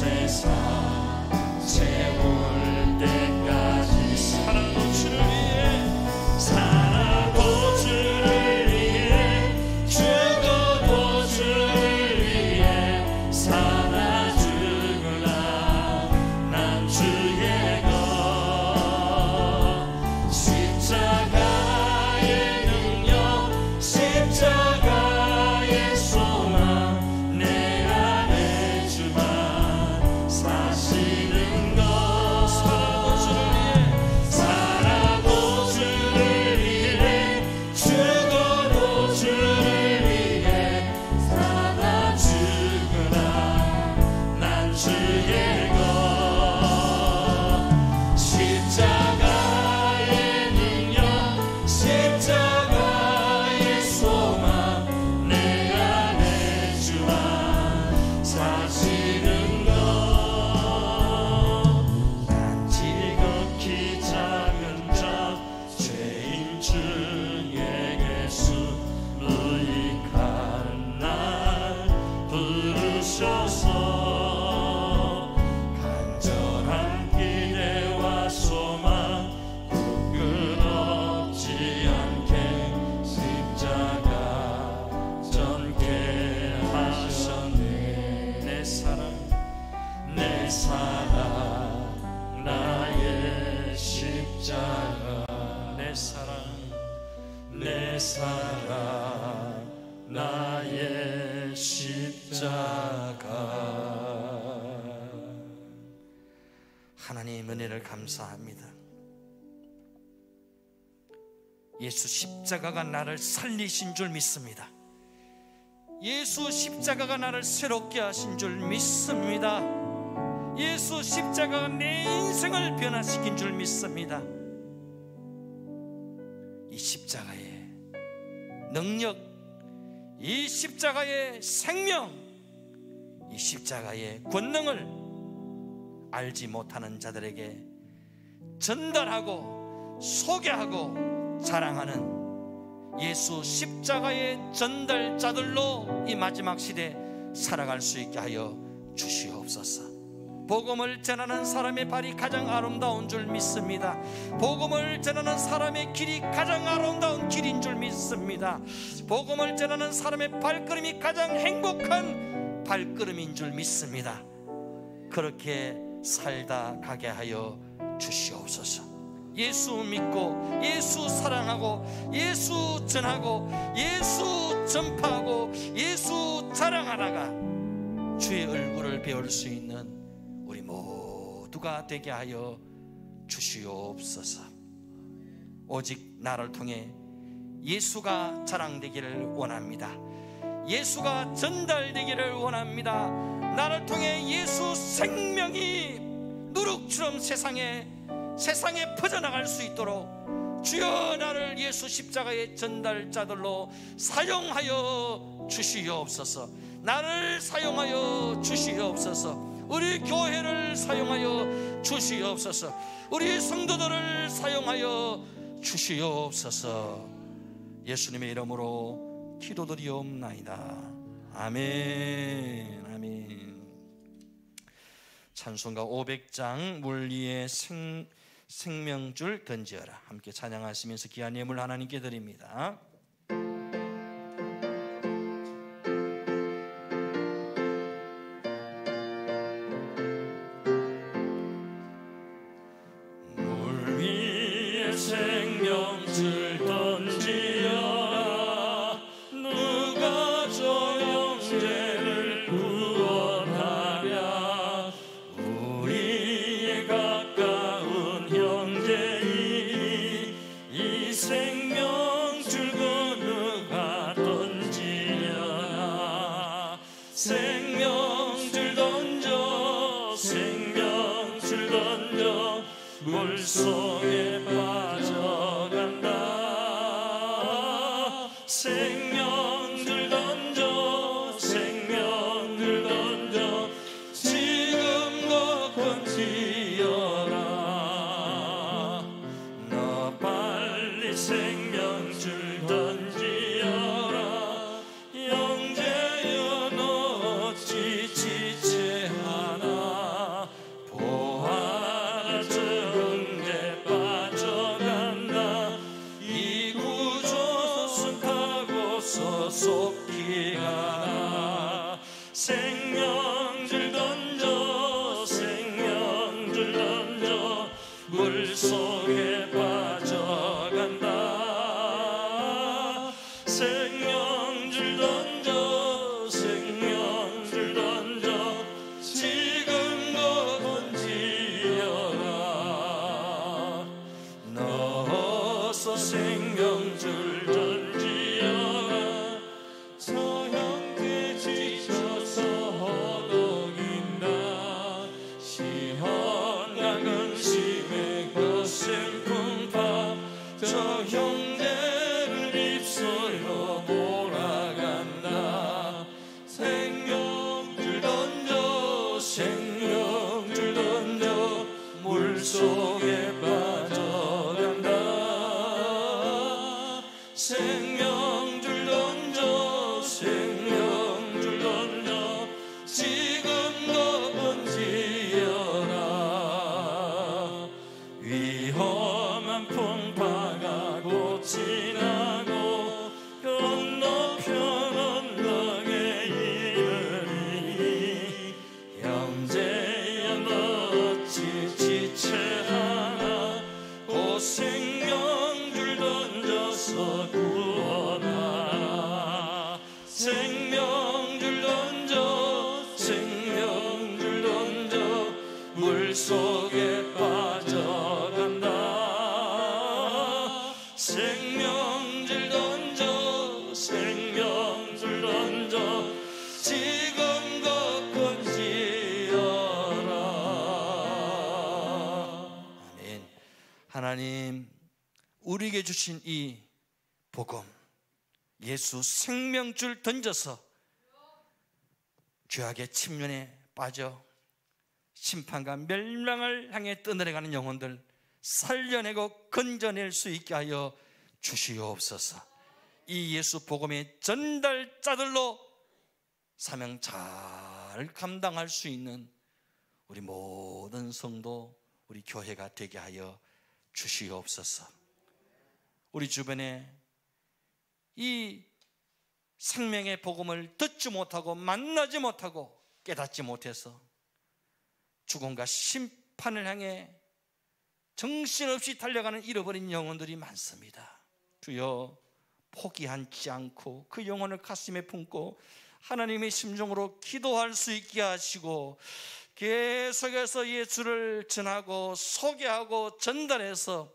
세상 채울 때까지 살아도 주를 위해 살아도 주를 위해 죽어도 주를 위해 사나 죽으나 난 주의 것 십자가의 능력 십자가의 소망 내 안에 주만 사시는 것 살아도 주를 위해 죽어도 주를 위해 사나 죽으나 난 주의 것 십자가의 능력 십자가의 소망 내 안에 주만 사시는 것 난 지극히 작은 자 죄인 중에게서 유익한 날 부르셔서 간절한 기대와 소망 부끄럽지 않게 십자가 전개 하셨네 내 사랑 나의 십자가 내 사랑 나의 십자가 하나님 은혜를 감사합니다. 예수 십자가가 나를 살리신 줄 믿습니다. 예수 십자가가 나를 새롭게 하신 줄 믿습니다. 예수 십자가가 내 인생을 변화시킨 줄 믿습니다. 이 십자가의 능력, 이 십자가의 생명, 이 십자가의 권능을 알지 못하는 자들에게 전달하고 소개하고 자랑하는 예수 십자가의 전달자들로 이 마지막 시대 살아갈 수 있게 하여 주시옵소서. 복음을 전하는 사람의 발이 가장 아름다운 줄 믿습니다. 복음을 전하는 사람의 길이 가장 아름다운 길인 줄 믿습니다. 복음을 전하는 사람의 발걸음이 가장 행복한 발걸음인 줄 믿습니다. 그렇게 살다 가게 하여 주시옵소서. 예수 믿고 예수 사랑하고 예수 전하고 예수 전파하고 예수 자랑하다가 주의 얼굴을 배울 수 있는 우리 모두가 되게 하여 주시옵소서. 오직 나를 통해 예수가 자랑되기를 원합니다. 예수가 전달되기를 원합니다. 나를 통해 예수 생명이 누룩처럼 세상에 퍼져나갈 수 있도록 주여 나를 예수 십자가의 전달자들로 사용하여 주시옵소서. 나를 사용하여 주시옵소서. 우리 교회를 사용하여 주시옵소서. 우리 성도들을 사용하여 주시옵소서. 예수님의 이름으로 기도드리옵나이다. 아멘. 아멘. 찬송가 500장 물 위에 생명줄 던지어라. 함께 찬양하시면서 귀한 예물 하나님께 드립니다. 생명줄 던지어라. 누가 저 형제를 구원하랴. 우리의 가까운 형제이 이 생명줄 그 누가 던지려나. 생명줄 던져 생명줄 던져 물속에 빠져간다. 생명줄 던져 생명줄 던져 지금 거권 튀어라. 너 빨리 생명줄 던지어라. 형제여 너 어찌 지체하나. 속에 빠져간다. 생명줄 던져 생명줄 던져 지금 건지어라. 위험한 풍파가 곧 지나고 건너편 언덕에 이르니 형제여 너 지체하나 곧 생명줄 던져서 구원하라. 생명줄 던져 생명줄 던져 물속에 빠져간다. 생명줄 던져 생명줄 던져 지금 건지어라. 아멘. 하나님, 우리에게 주신 이 복음, 예수 생명줄 던져서 죄악의 침륜에 빠져 심판과 멸망을 향해 떠내려가는 영혼들 살려내고 건져낼 수 있게 하여 주시옵소서. 이 예수 복음의 전달자들로 사명 잘 감당할 수 있는 우리 모든 성도, 우리 교회가 되게 하여 주시옵소서. 우리 주변에 이 생명의 복음을 듣지 못하고 만나지 못하고 깨닫지 못해서 죽음과 심판을 향해 정신없이 달려가는 잃어버린 영혼들이 많습니다. 주여, 포기하지 않고 그 영혼을 가슴에 품고 하나님의 심정으로 기도할 수 있게 하시고 계속해서 예수를 전하고 소개하고 전달해서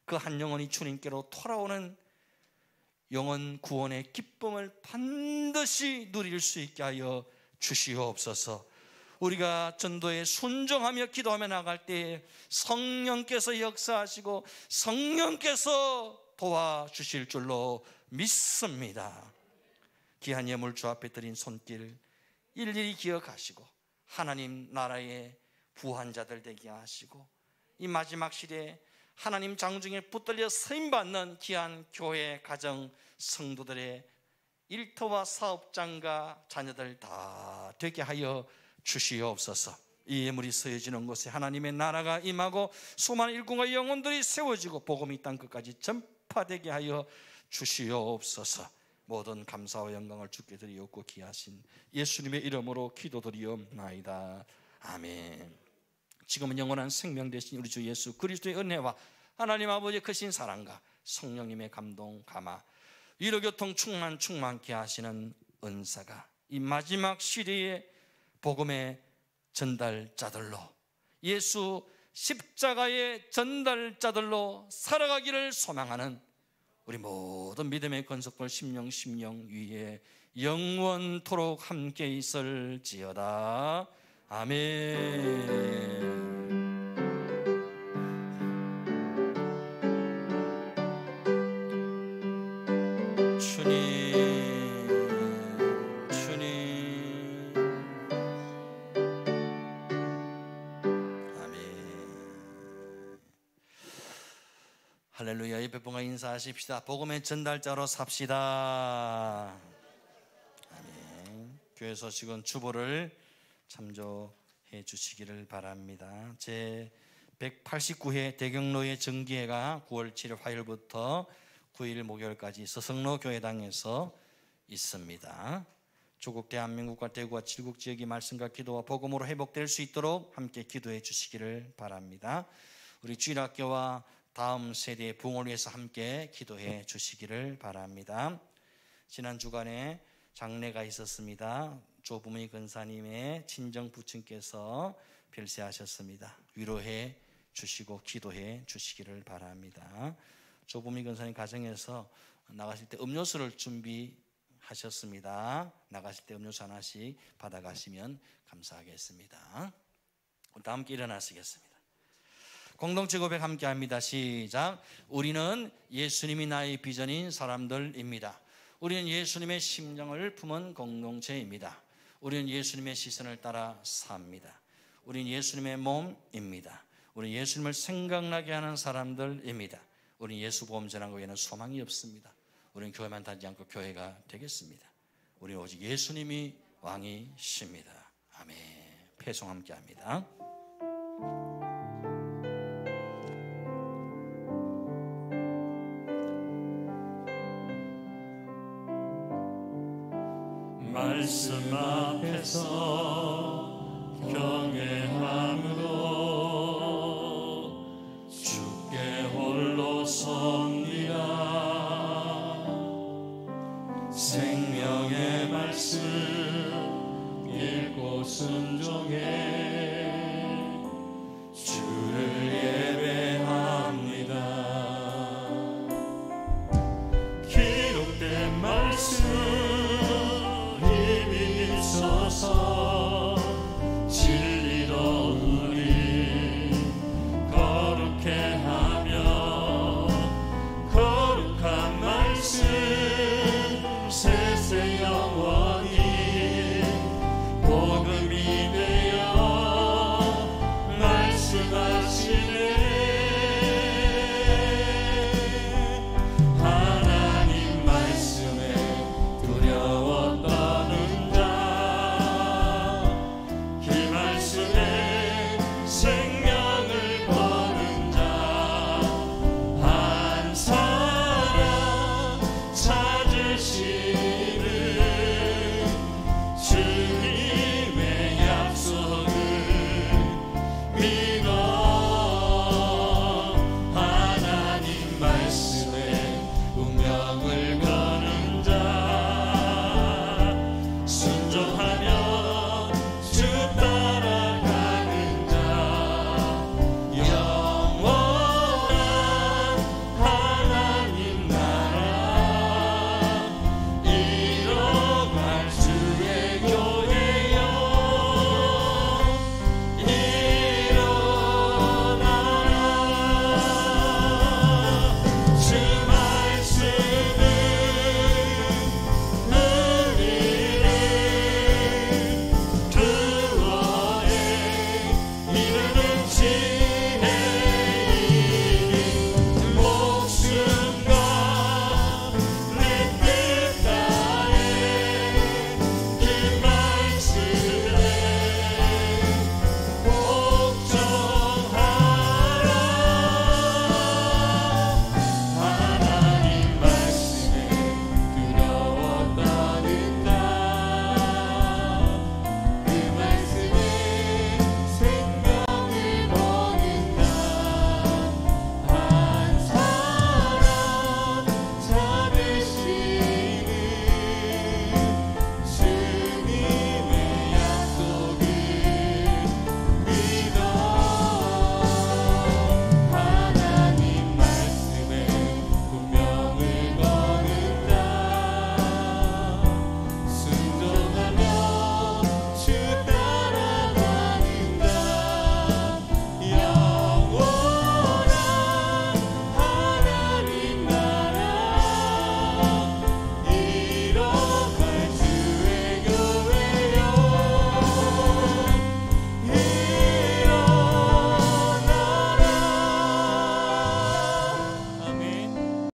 그 한 영혼이 주님께로 돌아오는 영혼 구원의 기쁨을 반드시 누릴 수 있게 하여 주시옵소서. 우리가 전도에 순종하며 기도하며 나갈 때 성령께서 역사하시고 성령께서 도와주실 줄로 믿습니다. 귀한 예물 주 앞에 드린 손길 일일이 기억하시고 하나님 나라의 부한 자들 되게 하시고 이 마지막 시대에 하나님 장중에 붙들려 쓰임받는 귀한 교회 가정 성도들의 일터와 사업장과 자녀들 다 되게 하여 주시옵소서. 이 예물이 서여지는 곳에 하나님의 나라가 임하고 수많은 일꾼과 영혼들이 세워지고 복음이 이 땅 끝까지 전파되게 하여 주시옵소서. 모든 감사와 영광을 주께 드리옵고 귀하신 예수님의 이름으로 기도드리옵나이다. 아멘. 지금은 영원한 생명 되신 우리 주 예수 그리스도의 은혜와 하나님 아버지의 크신 사랑과 성령님의 감동 감화 위로교통 충만케 하시는 은사가 이 마지막 시대의 복음의 전달자들로 예수 십자가의 전달자들로 살아가기를 소망하는 우리 모든 믿음의 건석들 심령 위에 영원토록 함께 있을지어다. 아멘. 할렐루야. 예배봉과 인사하십시다. 복음의 전달자로 삽시다. 아멘. 교회 소식은 주보를 참조해 주시기를 바랍니다. 제 189회 대경로의 정기회가 9월 7일 화요일부터 9일 목요일까지 서성로 교회당에서 있습니다. 조국 대한민국과 대구와 칠국 지역이 말씀과 기도와 복음으로 회복될 수 있도록 함께 기도해 주시기를 바랍니다. 우리 주일학교와 다음 세대의 부흥을 위해서 함께 기도해 주시기를 바랍니다. 지난 주간에 장례가 있었습니다. 조부미 근사님의 친정 부친께서 별세하셨습니다. 위로해 주시고 기도해 주시기를 바랍니다. 조부미 근사님 가정에서 나가실 때 음료수를 준비하셨습니다. 나가실 때 음료수 하나씩 받아가시면 감사하겠습니다. 다 함께 일어나시겠습니다. 공동체 고백 함께 합니다. 시작. 우리는 예수님이 나의 비전인 사람들입니다. 우리는 예수님의 심정을 품은 공동체입니다. 우리는 예수님의 시선을 따라 삽니다. 우리는 예수님의 몸입니다. 우리 예수님을 생각나게 하는 사람들입니다. 우리 예수 복음 전하는 거에는 소망이 없습니다. 우리는 교회만 다니지 않고 교회가 되겠습니다. 우리는 오직 예수님이 왕이십니다. 아멘. 패송 함께 합니다.
말씀 앞에서